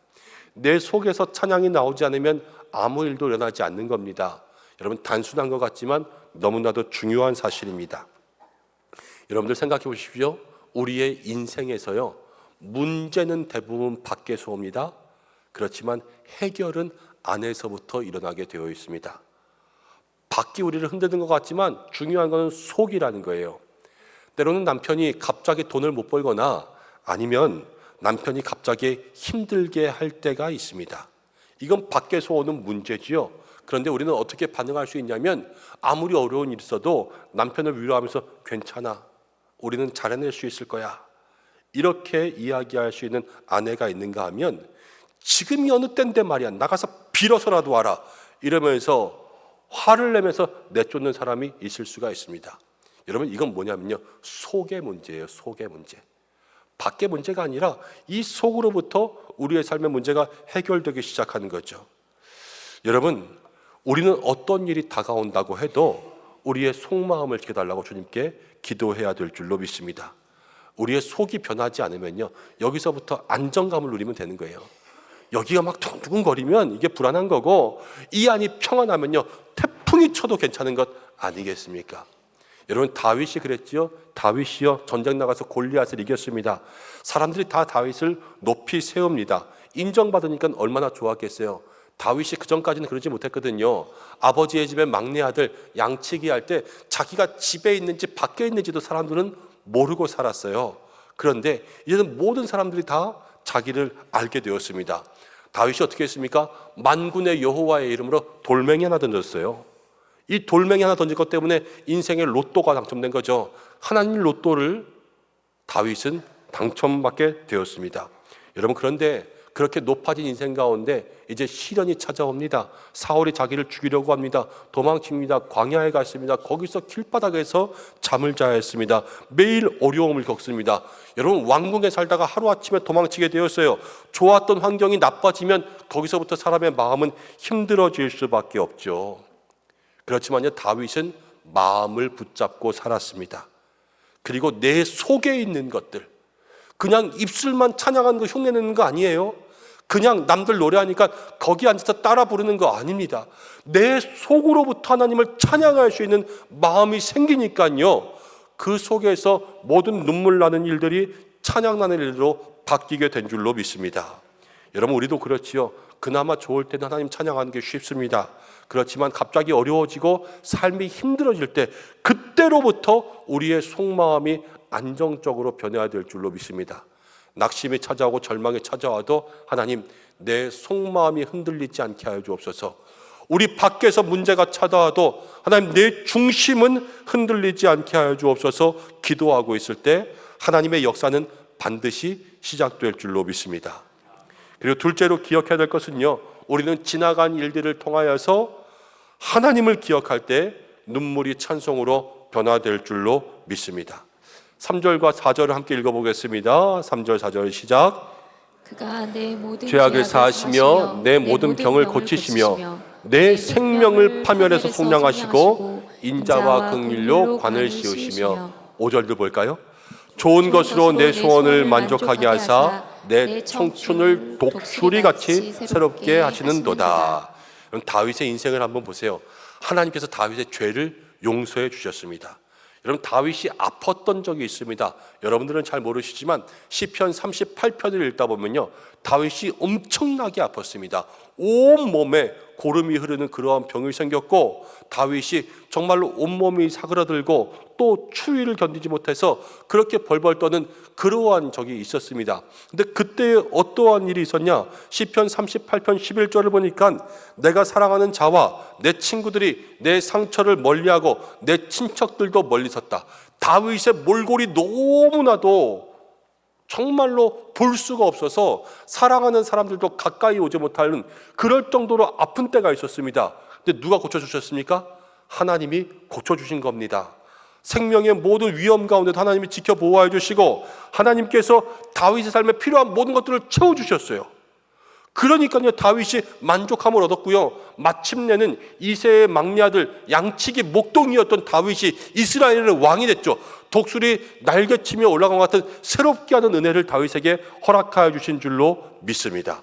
내 속에서 찬양이 나오지 않으면 아무 일도 일어나지 않는 겁니다. 여러분, 단순한 것 같지만 너무나도 중요한 사실입니다. 여러분들 생각해 보십시오. 우리의 인생에서요, 문제는 대부분 밖에서 옵니다. 그렇지만 해결은 안에서부터 일어나게 되어 있습니다. 밖이 우리를 흔드는 것 같지만 중요한 것은 속이라는 거예요. 때로는 남편이 갑자기 돈을 못 벌거나 아니면 남편이 갑자기 힘들게 할 때가 있습니다. 이건 밖에서 오는 문제지요. 그런데 우리는 어떻게 반응할 수 있냐면 아무리 어려운 일이 있어도 남편을 위로하면서 괜찮아, 우리는 잘해낼 수 있을 거야 이렇게 이야기할 수 있는 아내가 있는가 하면 지금이 어느 때인데 말이야, 나가서 빌어서라도 와라 이러면서 화를 내면서 내쫓는 사람이 있을 수가 있습니다. 여러분, 이건 뭐냐면요, 속의 문제예요. 속의 문제. 밖의 문제가 아니라 이 속으로부터 우리의 삶의 문제가 해결되기 시작하는 거죠. 여러분, 우리는 어떤 일이 다가온다고 해도 우리의 속마음을 지켜달라고 주님께 기도해야 될 줄로 믿습니다. 우리의 속이 변하지 않으면요, 여기서부터 안정감을 누리면 되는 거예요. 여기가 막 두근거리면 이게 불안한 거고, 이 안이 평안하면요, 태풍이 쳐도 괜찮은 것 아니겠습니까? 여러분, 다윗이 그랬지요. 다윗이요, 전쟁 나가서 골리앗을 이겼습니다. 사람들이 다 다윗을 높이 세웁니다. 인정받으니까 얼마나 좋았겠어요. 다윗이 그 전까지는 그러지 못했거든요. 아버지의 집에 막내 아들 양치기 할 때 자기가 집에 있는지 밖에 있는지도 사람들은 모르고 살았어요. 그런데 이제는 모든 사람들이 다 자기를 알게 되었습니다. 다윗이 어떻게 했습니까? 만군의 여호와의 이름으로 돌멩이 하나 던졌어요. 이 돌멩이 하나 던진 것 때문에 인생의 로또가 당첨된 거죠. 하나님 로또를 다윗은 당첨받게 되었습니다. 여러분, 그런데 그렇게 높아진 인생 가운데 이제 시련이 찾아옵니다. 사울이 자기를 죽이려고 합니다. 도망칩니다. 광야에 갔습니다. 거기서 길바닥에서 잠을 자야 했습니다. 매일 어려움을 겪습니다. 여러분, 왕궁에 살다가 하루아침에 도망치게 되었어요. 좋았던 환경이 나빠지면 거기서부터 사람의 마음은 힘들어질 수밖에 없죠. 그렇지만요, 다윗은 마음을 붙잡고 살았습니다. 그리고 내 속에 있는 것들, 그냥 입술만 찬양하는 거 흉내내는 거 아니에요. 그냥 남들 노래하니까 거기 앉아서 따라 부르는 거 아닙니다. 내 속으로부터 하나님을 찬양할 수 있는 마음이 생기니까요, 그 속에서 모든 눈물 나는 일들이 찬양나는 일로 바뀌게 된 줄로 믿습니다. 여러분, 우리도 그렇지요. 그나마 좋을 때는 하나님 찬양하는 게 쉽습니다. 그렇지만 갑자기 어려워지고 삶이 힘들어질 때, 그때로부터 우리의 속마음이 안정적으로 변해야 될 줄로 믿습니다. 낙심이 찾아오고 절망이 찾아와도 하나님, 내 속마음이 흔들리지 않게 하여 주옵소서. 우리 밖에서 문제가 찾아와도 하나님, 내 중심은 흔들리지 않게 하여 주옵소서. 기도하고 있을 때 하나님의 역사는 반드시 시작될 줄로 믿습니다. 그리고 둘째로 기억해야 될 것은요, 우리는 지나간 일들을 통하여서 하나님을 기억할 때 눈물이 찬송으로 변화될 줄로 믿습니다. 3절과 4절을 함께 읽어보겠습니다. 3절 4절 시작. 그가 내 모든 죄악을 사하시며 내 모든 병을 고치시며 내 생명을 파멸해서 속량하시고 인자와 긍휼로 관을 씌우시며. 5절도 볼까요? 좋은 것으로 내 소원을 만족하게 하사 내 청춘을 독수리같이 새롭게 하시는도다. 다윗의 인생을 한번 보세요. 하나님께서 다윗의 죄를 용서해 주셨습니다. 여러분, 다윗이 아팠던 적이 있습니다. 여러분들은 잘 모르시지만 시편 38편을 읽다 보면요, 다윗이 엄청나게 아팠습니다. 온 몸에 고름이 흐르는 그러한 병이 생겼고, 다윗이 정말로 온몸이 사그라들고 또 추위를 견디지 못해서 그렇게 벌벌 떠는 그러한 적이 있었습니다. 근데 그때 어떠한 일이 있었냐? 시편 38편 11절을 보니까 내가 사랑하는 자와 내 친구들이 내 상처를 멀리하고 내 친척들도 멀리 섰다. 다윗의 몰골이 너무나도 정말로 볼 수가 없어서 사랑하는 사람들도 가까이 오지 못하는 그럴 정도로 아픈 때가 있었습니다. 근데 누가 고쳐주셨습니까? 하나님이 고쳐주신 겁니다. 생명의 모든 위험 가운데도 하나님이 지켜보호해 주시고 하나님께서 다윗의 삶에 필요한 모든 것들을 채워주셨어요. 그러니까요, 다윗이 만족함을 얻었고요, 마침내는 이새의 막내 아들 양치기 목동이었던 다윗이 이스라엘의 왕이 됐죠. 독수리 날개치며 올라간 것 같은 새롭게 하는 은혜를 다윗에게 허락하여 주신 줄로 믿습니다.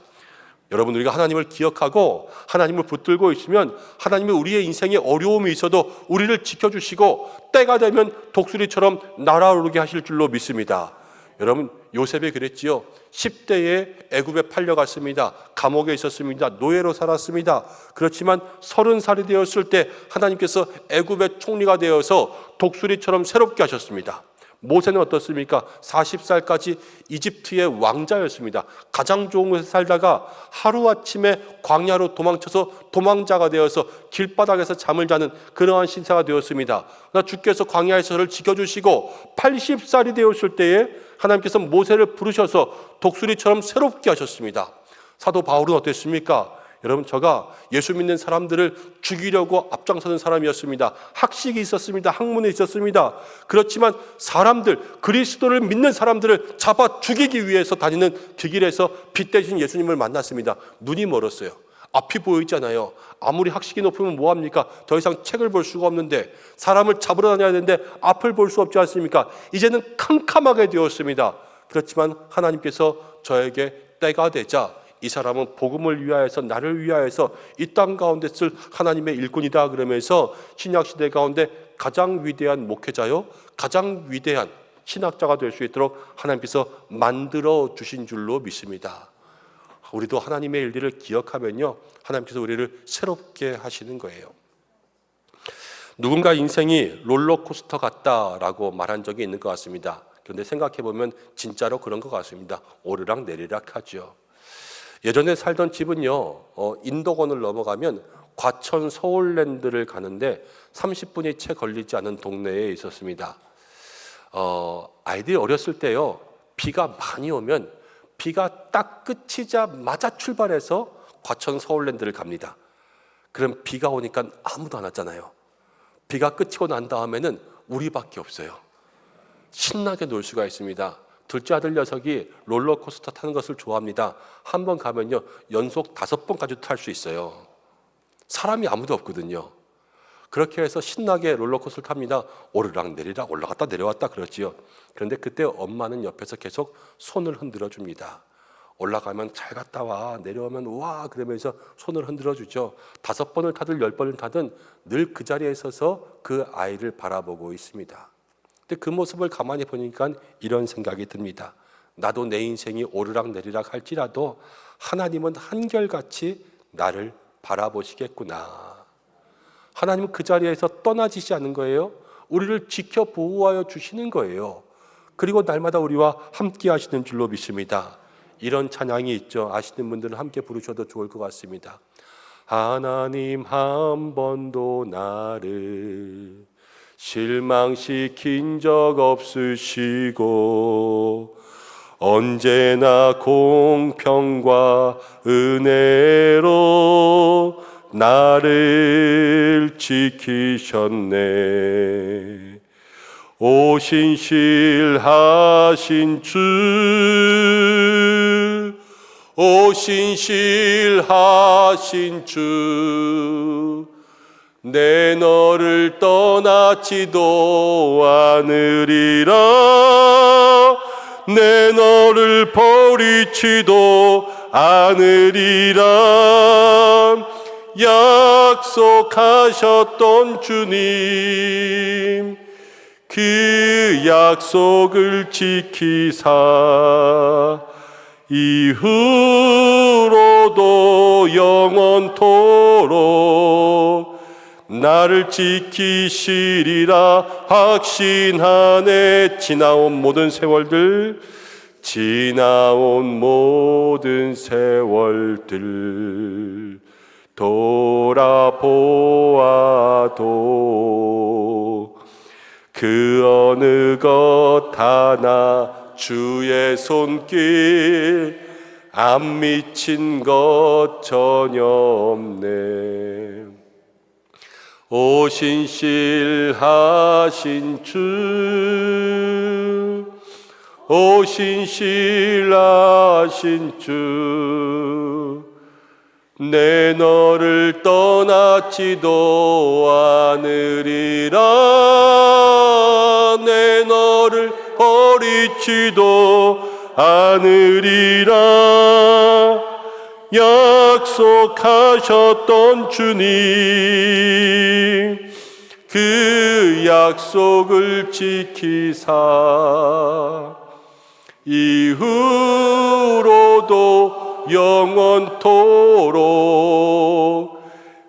여러분, 우리가 하나님을 기억하고 하나님을 붙들고 있으면 하나님이 우리의 인생에 어려움이 있어도 우리를 지켜주시고 때가 되면 독수리처럼 날아오르게 하실 줄로 믿습니다. 여러분, 요셉이 그랬지요. 10대에 애굽에 팔려갔습니다. 감옥에 있었습니다. 노예로 살았습니다. 그렇지만 30살이 되었을 때 하나님께서 애굽의 총리가 되어서 독수리처럼 새롭게 하셨습니다. 모세는 어떻습니까? 40살까지 이집트의 왕자였습니다. 가장 좋은 곳에 살다가 하루아침에 광야로 도망쳐서 도망자가 되어서 길바닥에서 잠을 자는 그러한 신세가 되었습니다. 그러나 주께서 광야에서 저를 지켜주시고 80살이 되었을 때에 하나님께서 모세를 부르셔서 독수리처럼 새롭게 하셨습니다. 사도 바울은 어땠습니까? 여러분, 저가 예수 믿는 사람들을 죽이려고 앞장서는 사람이었습니다. 학식이 있었습니다. 학문이 있었습니다. 그렇지만 사람들, 그리스도를 믿는 사람들을 잡아 죽이기 위해서 다니는 그 길에서 빛 대신 예수님을 만났습니다. 눈이 멀었어요. 앞이 보이잖아요. 아무리 학식이 높으면 뭐합니까? 더 이상 책을 볼 수가 없는데, 사람을 잡으러 다녀야 되는데 앞을 볼 수 없지 않습니까? 이제는 캄캄하게 되었습니다. 그렇지만 하나님께서 저에게 때가 되자 이 사람은 복음을 위하여서, 나를 위하여서 이 땅 가운데 쓸 하나님의 일꾼이다 그러면서 신약시대 가운데 가장 위대한 목회자요, 가장 위대한 신학자가 될 수 있도록 하나님께서 만들어 주신 줄로 믿습니다. 우리도 하나님의 일들을 기억하면요, 하나님께서 우리를 새롭게 하시는 거예요. 누군가 인생이 롤러코스터 같다라고 말한 적이 있는 것 같습니다. 그런데 생각해보면 진짜로 그런 것 같습니다. 오르락 내리락 하죠. 예전에 살던 집은요, 인도권을 넘어가면 과천 서울랜드를 가는데 30분이 채 걸리지 않은 동네에 있었습니다. 아이들이 어렸을 때요, 비가 많이 오면 비가 딱 그치자마자 출발해서 과천 서울랜드를 갑니다. 그럼 비가 오니까 아무도 안 왔잖아요. 비가 그치고 난 다음에는 우리밖에 없어요. 신나게 놀 수가 있습니다. 둘째 아들 녀석이 롤러코스터 타는 것을 좋아합니다. 한 번 가면요, 연속 5번까지 탈 수 있어요. 사람이 아무도 없거든요. 그렇게 해서 신나게 롤러코스터를 탑니다. 오르락 내리락 올라갔다 내려왔다 그러지요. 그런데 그때 엄마는 옆에서 계속 손을 흔들어 줍니다. 올라가면 잘 갔다 와, 내려오면 와 그러면서 손을 흔들어 주죠. 5번을 타든 10번을 타든 늘 그 자리에 서서 그 아이를 바라보고 있습니다. 근데 그 모습을 가만히 보니까 이런 생각이 듭니다. 나도 내 인생이 오르락 내리락 할지라도 하나님은 한결같이 나를 바라보시겠구나. 하나님은 그 자리에서 떠나지지 않는 거예요. 우리를 지켜 보호하여 주시는 거예요. 그리고 날마다 우리와 함께 하시는 줄로 믿습니다. 이런 찬양이 있죠. 아시는 분들은 함께 부르셔도 좋을 것 같습니다. 하나님 한 번도 나를 실망시킨 적 없으시고 언제나 공평과 은혜로 나를 지키셨네. 오신실하신 주, 오신실하신 주, 내 너를 떠나지도 않으리라. 내 너를 버리지도 않으리라. 약속하셨던 주님, 그 약속을 지키사 이후로도 영원토록 나를 지키시리라 확신하네. 지나온 모든 세월들, 지나온 모든 세월들 돌아보아도 그 어느 것 하나 주의 손길 안 미친 것 전혀 없네. 오신실하신 주, 오신실하신 주, 내 너를 떠나지도 않으리라. 내 너를 버리지도 않으리라. 약속하셨던 주님, 그 약속을 지키사 이후로도 영원토록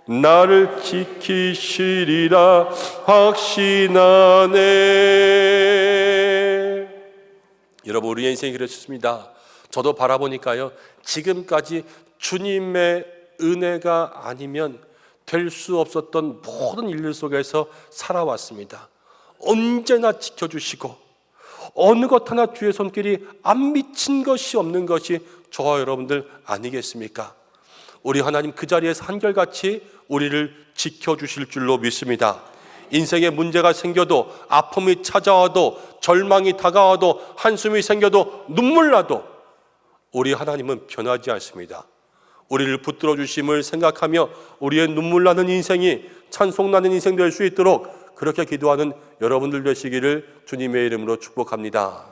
나를 지키시리라 확신하네. 여러분, 우리의 인생이 그렇습니다. 저도 바라보니까요, 지금까지 주님의 은혜가 아니면 될 수 없었던 모든 일들 속에서 살아왔습니다. 언제나 지켜주시고 어느 것 하나 주의 손길이 안 미친 것이 없는 것이 저와 여러분들 아니겠습니까? 우리 하나님 그 자리에서 한결같이 우리를 지켜주실 줄로 믿습니다. 인생에 문제가 생겨도, 아픔이 찾아와도, 절망이 다가와도, 한숨이 생겨도, 눈물 나도 우리 하나님은 변하지 않습니다. 우리를 붙들어 주심을 생각하며 우리의 눈물 나는 인생이 찬송나는 인생 될 수 있도록 그렇게 기도하는 여러분들 되시기를 주님의 이름으로 축복합니다.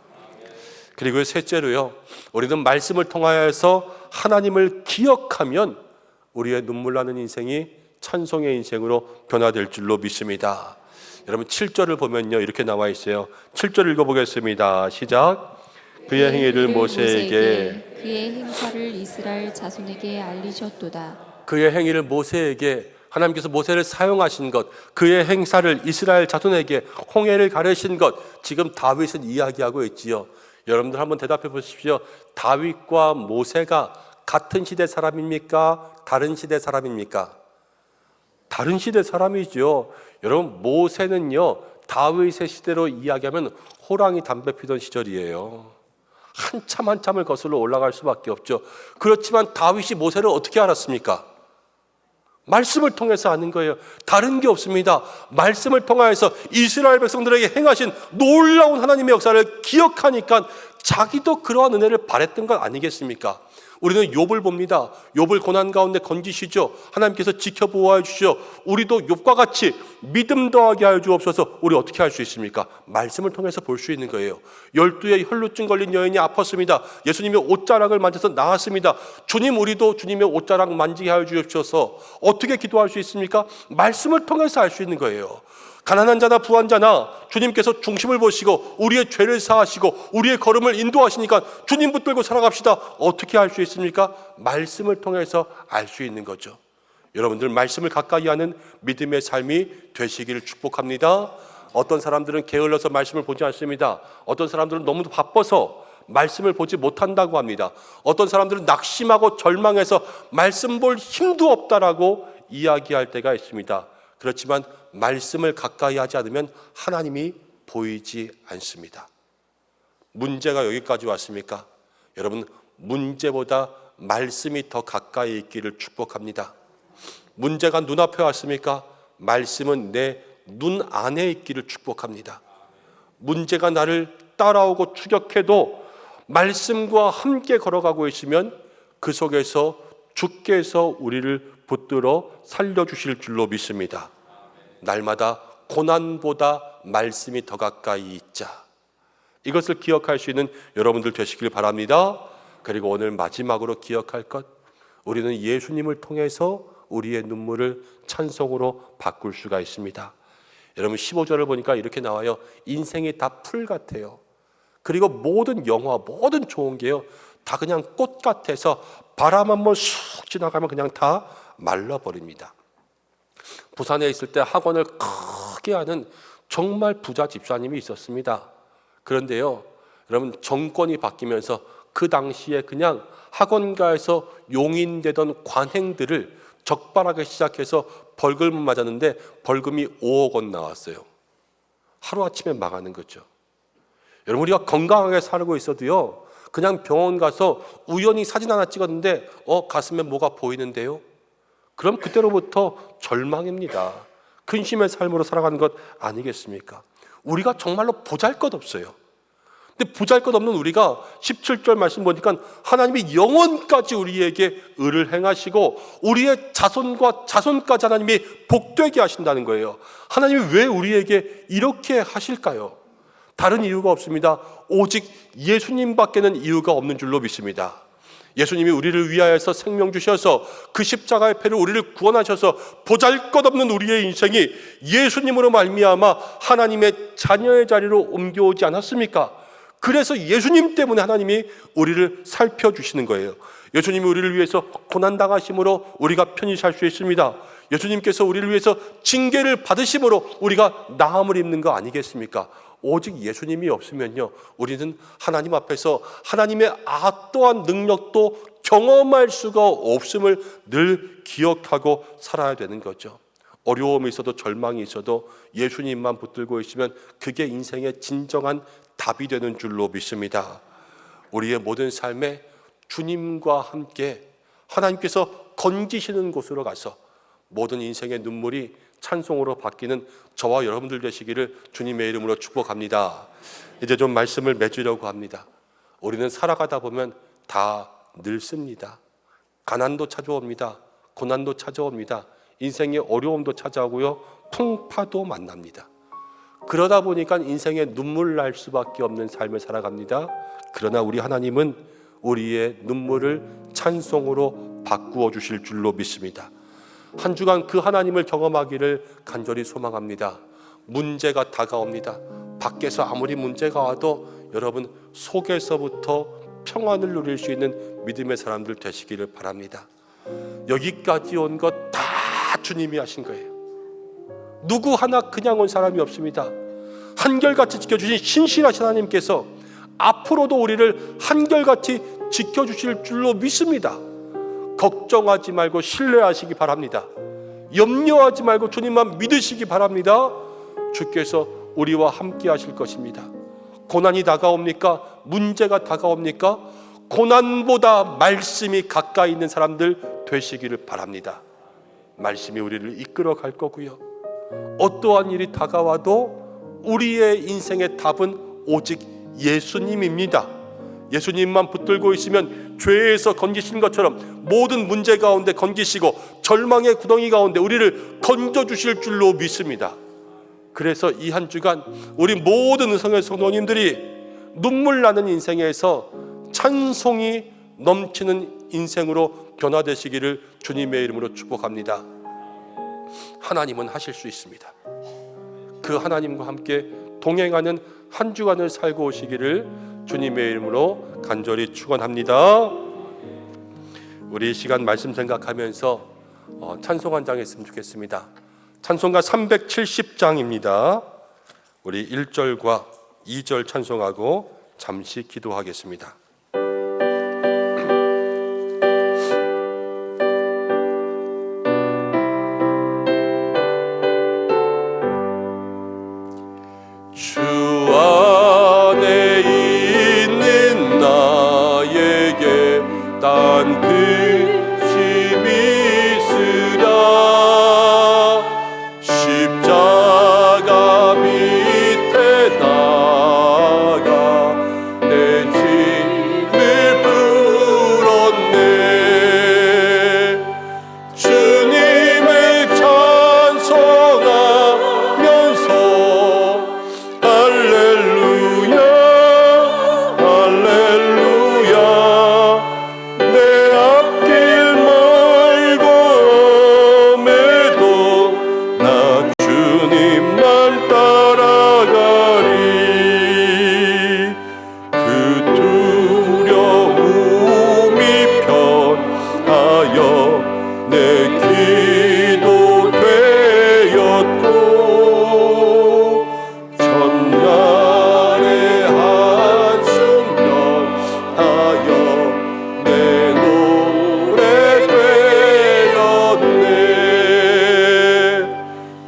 그리고 셋째로요, 우리는 말씀을 통하여서 하나님을 기억하면 우리의 눈물 나는 인생이 찬송의 인생으로 변화될 줄로 믿습니다. 여러분, 7절을 보면요, 이렇게 나와 있어요. 7절 읽어보겠습니다. 시작. 그의 행위를 모세에게 그의 행사를 이스라엘 자손에게 알리셨도다. 그의 행위를 모세에게 하나님께서 모세를 사용하신 것, 그의 행사를 이스라엘 자손에게 홍해를 가르신 것, 지금 다윗은 이야기하고 있지요. 여러분들 한번 대답해 보십시오. 다윗과 모세가 같은 시대 사람입니까? 다른 시대 사람입니까? 다른 시대 사람이죠. 여러분, 모세는요, 다윗의 시대로 이야기하면 호랑이 담배 피던 시절이에요. 한참을 거슬러 올라갈 수밖에 없죠. 그렇지만 다윗이 모세를 어떻게 알았습니까? 말씀을 통해서 아는 거예요. 다른 게 없습니다. 말씀을 통하여서 이스라엘 백성들에게 행하신 놀라운 하나님의 역사를 기억하니까 자기도 그러한 은혜를 바랬던 것 아니겠습니까? 우리는 욥을 봅니다. 욥을 고난 가운데 건지시죠. 하나님께서 지켜보아 주시죠. 우리도 욥과 같이 믿음 더하게 하여 주옵소서. 우리 어떻게 할 수 있습니까? 말씀을 통해서 볼 수 있는 거예요. 12의 혈루증 걸린 여인이 아팠습니다. 예수님의 옷자락을 만져서 나았습니다. 주님, 우리도 주님의 옷자락 만지게 하여 주옵소서. 어떻게 기도할 수 있습니까? 말씀을 통해서 알 수 있는 거예요. 가난한 자나 부한 자나 주님께서 중심을 보시고 우리의 죄를 사하시고 우리의 걸음을 인도하시니까 주님 붙들고 살아갑시다. 어떻게 할 수 있습니까? 말씀을 통해서 알 수 있는 거죠. 여러분들 말씀을 가까이 하는 믿음의 삶이 되시기를 축복합니다. 어떤 사람들은 게을러서 말씀을 보지 않습니다. 어떤 사람들은 너무 바빠서 말씀을 보지 못한다고 합니다. 어떤 사람들은 낙심하고 절망해서 말씀 볼 힘도 없다라고 이야기할 때가 있습니다. 그렇지만 말씀을 가까이 하지 않으면 하나님이 보이지 않습니다. 문제가 여기까지 왔습니까? 여러분, 문제보다 말씀이 더 가까이 있기를 축복합니다. 문제가 눈앞에 왔습니까? 말씀은 내 눈 안에 있기를 축복합니다. 문제가 나를 따라오고 추격해도 말씀과 함께 걸어가고 있으면 그 속에서 주께서 우리를 붙들어 살려주실 줄로 믿습니다. 날마다 고난보다 말씀이 더 가까이 있자. 이것을 기억할 수 있는 여러분들 되시길 바랍니다. 그리고 오늘 마지막으로 기억할 것, 우리는 예수님을 통해서 우리의 눈물을 찬송으로 바꿀 수가 있습니다. 여러분 15절을 보니까 이렇게 나와요. 인생이 다 풀 같아요. 그리고 모든 영화, 모든 좋은 게요, 다 그냥 꽃 같아서 바람 한번 쑥 지나가면 그냥 다 말라버립니다. 부산에 있을 때 학원을 크게 하는 정말 부자 집사님이 있었습니다. 그런데요, 여러분 정권이 바뀌면서 그 당시에 그냥 학원가에서 용인되던 관행들을 적발하기 시작해서 벌금을 맞았는데 벌금이 5억 원 나왔어요. 하루아침에 망하는 거죠. 여러분, 우리가 건강하게 살고 있어도요, 그냥 병원 가서 우연히 사진 하나 찍었는데 가슴에 뭐가 보이는데요? 그럼 그때로부터 절망입니다. 근심의 삶으로 살아가는 것 아니겠습니까? 우리가 정말로 보잘것없어요. 근데 보잘것없는 우리가 17절 말씀 보니까 하나님이 영원까지 우리에게 의를 행하시고 우리의 자손과 자손까지 하나님이 복되게 하신다는 거예요. 하나님이 왜 우리에게 이렇게 하실까요? 다른 이유가 없습니다. 오직 예수님밖에는 이유가 없는 줄로 믿습니다. 예수님이 우리를 위하여서 생명 주셔서 그 십자가의 패를 우리를 구원하셔서 보잘것없는 우리의 인생이 예수님으로 말미암아 하나님의 자녀의 자리로 옮겨오지 않았습니까? 그래서 예수님 때문에 하나님이 우리를 살펴주시는 거예요. 예수님이 우리를 위해서 고난당하심으로 우리가 편히 살 수 있습니다. 예수님께서 우리를 위해서 징계를 받으심으로 우리가 나음을 입는 거 아니겠습니까? 오직 예수님이 없으면요, 우리는 하나님 앞에서 하나님의 어떠한 능력도 경험할 수가 없음을 늘 기억하고 살아야 되는 거죠. 어려움이 있어도 절망이 있어도 예수님만 붙들고 있으면 그게 인생의 진정한 답이 되는 줄로 믿습니다. 우리의 모든 삶에 주님과 함께 하나님께서 건지시는 곳으로 가서 모든 인생의 눈물이 찬송으로 바뀌는 저와 여러분들 되시기를 주님의 이름으로 축복합니다. 이제 좀 말씀을 맺으려고 합니다. 우리는 살아가다 보면 다 늙습니다. 가난도 찾아옵니다. 고난도 찾아옵니다. 인생의 어려움도 찾아오고요, 풍파도 만납니다. 그러다 보니까 인생에 눈물 날 수밖에 없는 삶을 살아갑니다. 그러나 우리 하나님은 우리의 눈물을 찬송으로 바꾸어 주실 줄로 믿습니다. 한 주간 그 하나님을 경험하기를 간절히 소망합니다. 문제가 다가옵니다. 밖에서 아무리 문제가 와도 여러분 속에서부터 평안을 누릴 수 있는 믿음의 사람들 되시기를 바랍니다. 여기까지 온 것 다 주님이 하신 거예요. 누구 하나 그냥 온 사람이 없습니다. 한결같이 지켜주신 신실하신 하나님께서 앞으로도 우리를 한결같이 지켜주실 줄로 믿습니다. 걱정하지 말고 신뢰하시기 바랍니다. 염려하지 말고 주님만 믿으시기 바랍니다. 주께서 우리와 함께 하실 것입니다. 고난이 다가옵니까? 문제가 다가옵니까? 고난보다 말씀이 가까이 있는 사람들 되시기를 바랍니다. 말씀이 우리를 이끌어 갈 거고요. 어떠한 일이 다가와도 우리의 인생의 답은 오직 예수님입니다. 예수님만 붙들고 있으면 죄에서 건지신 것처럼 모든 문제 가운데 건지시고 절망의 구덩이 가운데 우리를 건져주실 줄로 믿습니다. 그래서 이 한 주간 우리 모든 성의 성도님들이 눈물 나는 인생에서 찬송이 넘치는 인생으로 변화되시기를 주님의 이름으로 축복합니다. 하나님은 하실 수 있습니다. 그 하나님과 함께 동행하는 한 주간을 살고 오시기를 주님의 이름으로 간절히 축원합니다. 우리 이 시간 말씀 생각하면서 찬송 한 장 했으면 좋겠습니다. 찬송가 370장입니다. 우리 1절과 2절 찬송하고 잠시 기도하겠습니다. 주 안에 있는 나에게 딴 뜻이 있으랴. 십자가 밑에 나가 내 짐을 풀었네. 주님을 찬송하면서 할렐루야 할렐루야. 내 앞길 멀고 험해도 나 주님만 따라가리. 그 두려움이 편하여 내 기도 되었고 전날의 한숨 변하여 내 노래 되었네.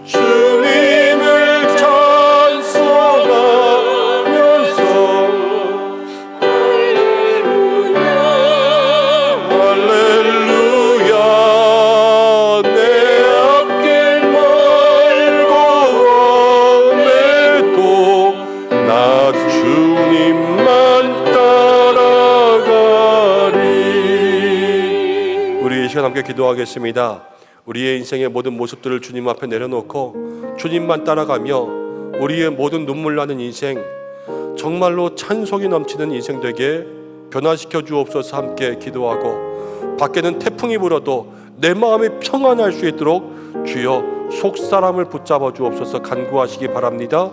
주님을 찬송하면서 할렐루야. 내 앞길 멀고 험해도 나 주님만 따라가리. 우리 이 시간 함께 기도하겠습니다. 우리의 인생의 모든 모습들을 주님 앞에 내려놓고 주님만 따라가며 우리의 모든 눈물 나는 인생, 정말로 찬송이 넘치는 인생 되게 변화시켜 주옵소서. 함께 기도하고 밖에는 태풍이 불어도 내 마음이 평안할 수 있도록 주여 속사람을 붙잡아 주옵소서 간구하시기 바랍니다.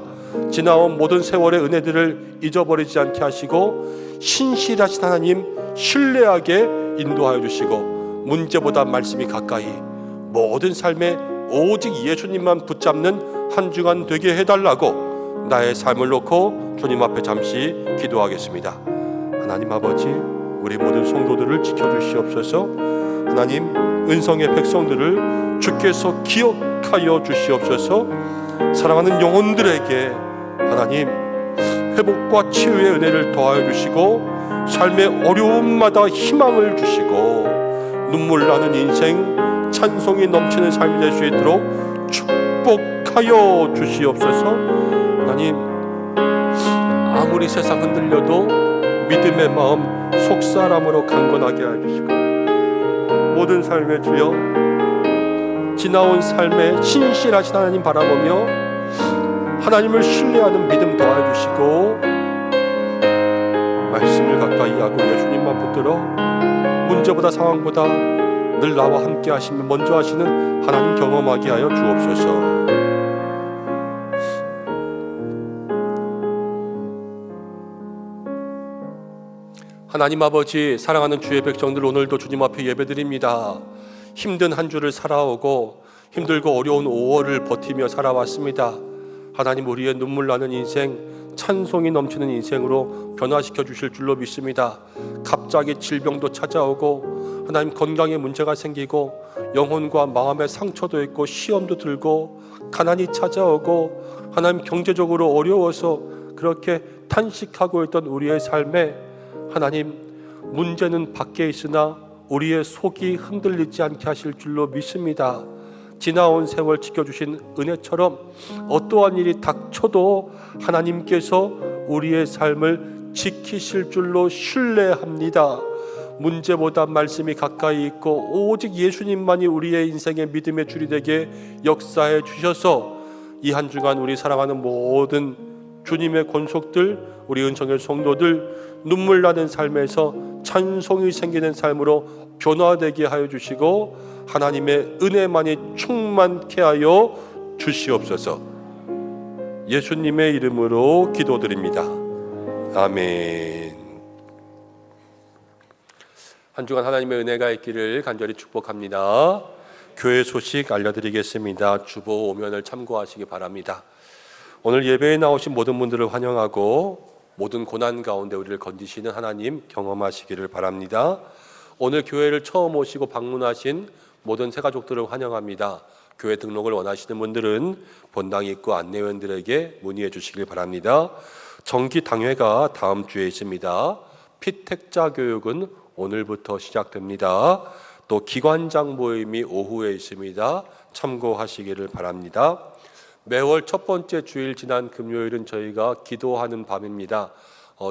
지나온 모든 세월의 은혜들을 잊어버리지 않게 하시고 신실하신 하나님 신뢰하게 인도하여 주시고 문제보다 말씀이 가까이 모든 삶에 오직 예수님만 붙잡는 한 주간 되게 해달라고 나의 삶을 놓고 주님 앞에 잠시 기도하겠습니다. 하나님 아버지, 우리 모든 성도들을 지켜주시옵소서. 하나님, 은성의 백성들을 주께서 기억하여 주시옵소서. 사랑하는 영혼들에게 하나님 회복과 치유의 은혜를 더하여 주시고 삶의 어려움마다 희망을 주시고 눈물 나는 인생 찬송이 넘치는 삶이 될 수 있도록 축복하여 주시옵소서. 하나님, 아무리 세상 흔들려도 믿음의 마음 속사람으로 강건하게 해주시고 모든 삶의 주여 지나온 삶에 신실하신 하나님 바라보며 하나님을 신뢰하는 믿음 더해 주시고 말씀을 가까이 하고 예수님만 붙들어 문제보다 상황보다 늘 나와 함께 하시며 먼저 하시는 하나님 경험하게 하여 주옵소서. 하나님 아버지, 사랑하는 주의 백성들 오늘도 주님 앞에 예배드립니다. 힘든 한 주를 살아오고 힘들고 어려운 5월을 버티며 살아왔습니다. 하나님, 우리의 눈물 나는 인생, 찬송이 넘치는 인생으로 변화시켜 주실 줄로 믿습니다. 갑자기 질병도 찾아오고 하나님, 건강에 문제가 생기고 영혼과 마음의 상처도 있고 시험도 들고 가난이 찾아오고 하나님, 경제적으로 어려워서 그렇게 탄식하고 있던 우리의 삶에 하나님, 문제는 밖에 있으나 우리의 속이 흔들리지 않게 하실 줄로 믿습니다. 지나온 세월 지켜주신 은혜처럼 어떠한 일이 닥쳐도 하나님께서 우리의 삶을 지키실 줄로 신뢰합니다. 문제보다 말씀이 가까이 있고 오직 예수님만이 우리의 인생의 믿음의 줄이 되게 역사해 주셔서 이 한 주간 우리 사랑하는 모든 주님의 권속들, 우리 은총의 성도들 눈물 나는 삶에서 찬송이 생기는 삶으로 변화되게 하여 주시고 하나님의 은혜만이 충만케 하여 주시옵소서. 예수님의 이름으로 기도드립니다. 아멘. 한 주간 하나님의 은혜가 있기를 간절히 축복합니다. 교회 소식 알려드리겠습니다. 주보 오면을 참고하시기 바랍니다. 오늘 예배에 나오신 모든 분들을 환영하고 모든 고난 가운데 우리를 건지시는 하나님 경험하시기를 바랍니다. 오늘 교회를 처음 오시고 방문하신 모든 새가족들을 환영합니다. 교회 등록을 원하시는 분들은 본당 입구 안내원들에게 문의해 주시길 바랍니다. 정기 당회가 다음 주에 있습니다. 피택자 교육은 오늘부터 시작됩니다. 또 기관장 모임이 오후에 있습니다. 참고하시기를 바랍니다. 매월 첫 번째 주일 지난 금요일은 저희가 기도하는 밤입니다.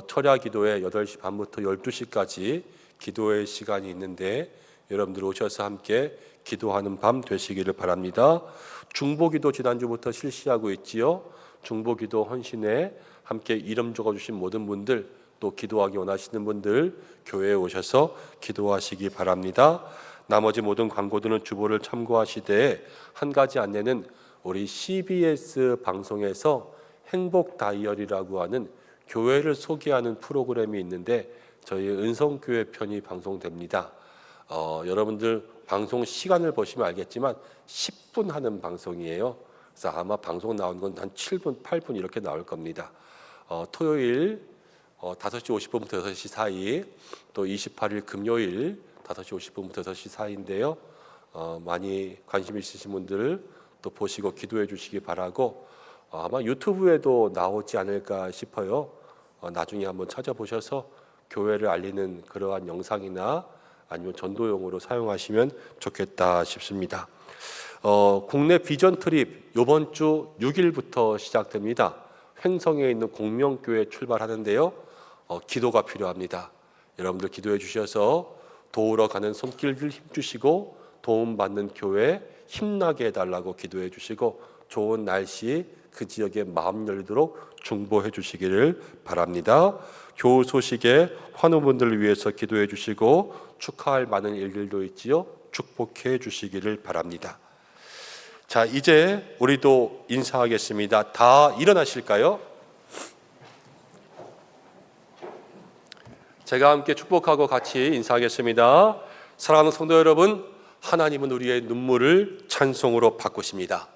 철야 기도회 8시 반부터 12시까지 기도의 시간이 있는데 여러분들 오셔서 함께 기도하는 밤 되시기를 바랍니다. 중보기도 지난주부터 실시하고 있지요. 중보기도 헌신에 함께 이름 적어주신 모든 분들, 또 기도하기 원하시는 분들 교회에 오셔서 기도하시기 바랍니다. 나머지 모든 광고들은 주보를 참고하시되 한 가지 안내는 우리 CBS 방송에서 행복 다이어리라고 하는 교회를 소개하는 프로그램이 있는데 저희 은성교회 편이 방송됩니다. 여러분들 방송 시간을 보시면 알겠지만 10분 하는 방송이에요. 그래서 아마 방송 나오는 건 한 7분, 8분 이렇게 나올 겁니다. 토요일 5시 50분부터 6시 사이, 또 28일 금요일 5시 50분부터 6시 사이인데요. 많이 관심 있으신 분들 또 보시고 기도해 주시기 바라고, 아마 유튜브에도 나오지 않을까 싶어요. 나중에 한번 찾아보셔서 교회를 알리는 그러한 영상이나 아니면 전도용으로 사용하시면 좋겠다 싶습니다. 국내 비전 트립 이번 주 6일부터 시작됩니다. 횡성에 있는 공명교회 출발하는데요. 기도가 필요합니다. 여러분들 기도해 주셔서 도우러 가는 손길들 힘주시고 도움받는 교회 힘나게 해달라고 기도해 주시고 좋은 날씨 그 지역에 마음 열도록 중보해 주시기를 바랍니다. 교우 소식에 환우분들을 위해서 기도해 주시고 축하할 많은 일들도 있지요. 축복해 주시기를 바랍니다. 자, 이제 우리도 인사하겠습니다. 다 일어나실까요? 제가 함께 축복하고 같이 인사하겠습니다. 사랑하는 성도 여러분, 하나님은 우리의 눈물을 찬송으로 바꾸십니다.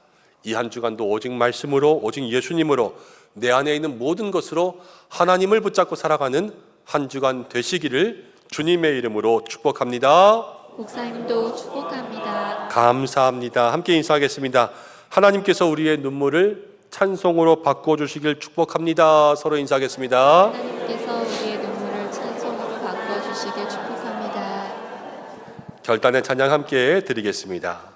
이 한 주간도 오직 말씀으로, 오직 예수님으로, 내 안에 있는 모든 것으로 하나님을 붙잡고 살아가는 한 주간 되시기를 주님의 이름으로 축복합니다. 목사님도 축복합니다. 감사합니다. 함께 인사하겠습니다. 하나님께서 우리의 눈물을 찬송으로 바꿔주시길 축복합니다. 서로 인사하겠습니다. 하나님께서 우리의 눈물을 찬송으로 바꿔주시길 축복합니다. 결단의 찬양 함께 드리겠습니다.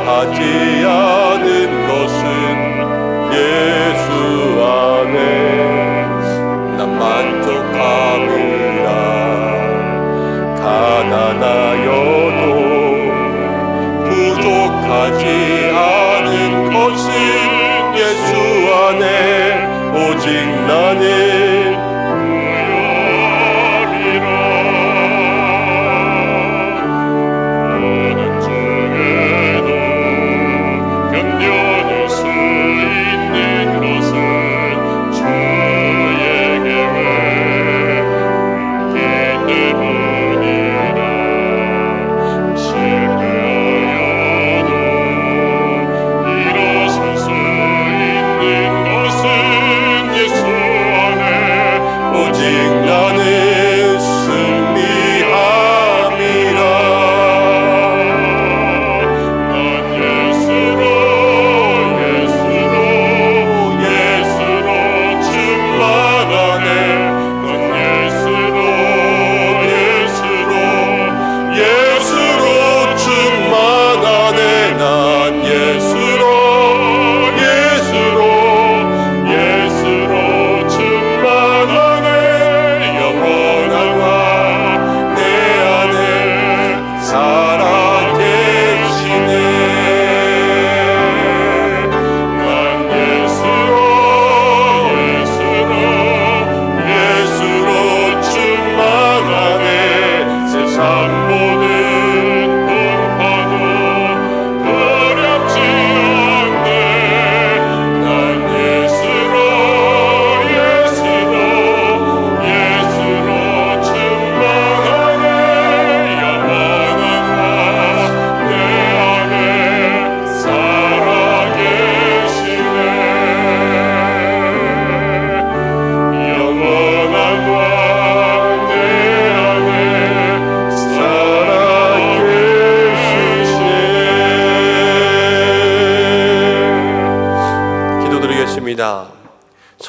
하지 않은 것은 예수 안에 난 만족하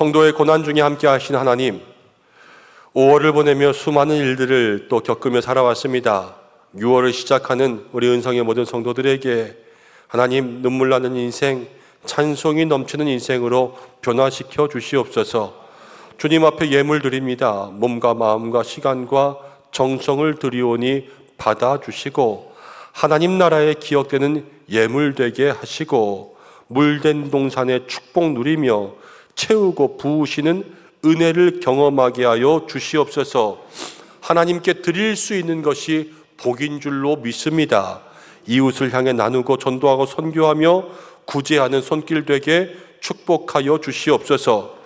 성도의 고난 중에 함께 하신 하나님, 5월을 보내며 수많은 일들을 또 겪으며 살아왔습니다. 6월을 시작하는 우리 은성의 모든 성도들에게 하나님, 눈물 나는 인생, 찬송이 넘치는 인생으로 변화시켜 주시옵소서. 주님 앞에 예물 드립니다. 몸과 마음과 시간과 정성을 드리오니 받아주시고 하나님 나라에 기억되는 예물 되게 하시고 물된 동산의 축복 누리며 채우고 부으시는 은혜를 경험하게 하여 주시옵소서. 하나님께 드릴 수 있는 것이 복인 줄로 믿습니다. 이웃을 향해 나누고 전도하고 선교하며 구제하는 손길 되게 축복하여 주시옵소서.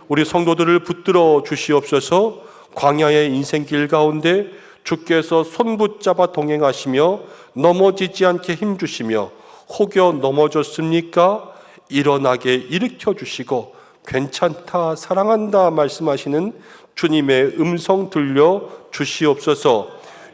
우리 성도들을 붙들어 주시옵소서. 광야의 인생길 가운데 주께서 손 붙잡아 동행하시며 넘어지지 않게 힘주시며 혹여 넘어졌습니까? 일어나게 일으켜 주시고 괜찮다, 사랑한다 말씀하시는 주님의 음성 들려 주시옵소서.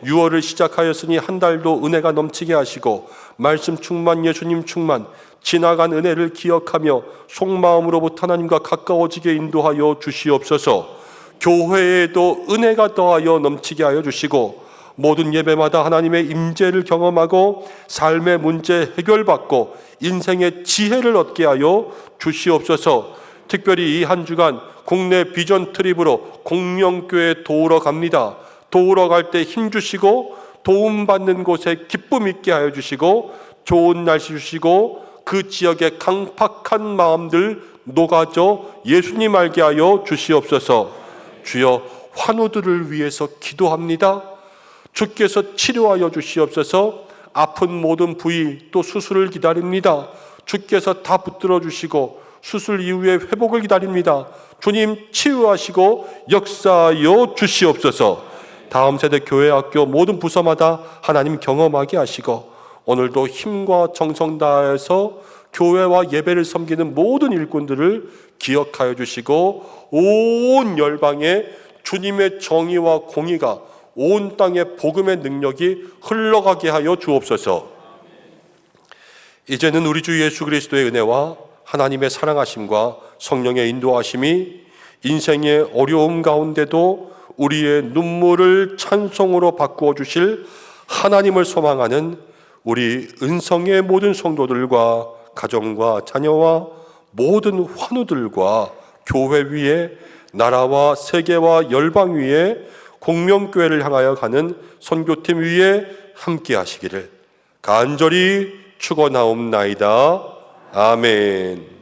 6월을 시작하였으니 한 달도 은혜가 넘치게 하시고 말씀 충만, 예수님 충만, 지나간 은혜를 기억하며 속마음으로부터 하나님과 가까워지게 인도하여 주시옵소서. 교회에도 은혜가 더하여 넘치게 하여 주시고 모든 예배마다 하나님의 임재를 경험하고 삶의 문제 해결받고 인생의 지혜를 얻게 하여 주시옵소서. 특별히 이 한 주간 국내 비전 트립으로 공영교회 도우러 갑니다. 도우러 갈 때 힘주시고 도움받는 곳에 기쁨 있게 하여 주시고 좋은 날씨 주시고 그 지역의 강팍한 마음들 녹아져 예수님 알게 하여 주시옵소서. 주여, 환우들을 위해서 기도합니다. 주께서 치료하여 주시옵소서. 아픈 모든 부위 또 수술을 기다립니다. 주께서 다 붙들어 주시고 수술 이후에 회복을 기다립니다. 주님 치유하시고 역사하여 주시옵소서. 다음 세대 교회 학교 모든 부서마다 하나님 경험하게 하시고 오늘도 힘과 정성 다해서 교회와 예배를 섬기는 모든 일꾼들을 기억하여 주시고 온 열방에 주님의 정의와 공의가 온 땅에 복음의 능력이 흘러가게 하여 주옵소서. 이제는 우리 주 예수 그리스도의 은혜와 하나님의 사랑하심과 성령의 인도하심이 인생의 어려움 가운데도 우리의 눈물을 찬송으로 바꾸어 주실 하나님을 소망하는 우리 은성의 모든 성도들과 가정과 자녀와 모든 환우들과 교회 위에 나라와 세계와 열방 위에 공명교회를 향하여 가는 선교팀 위에 함께 하시기를 간절히 축원하옵나이다. 아멘.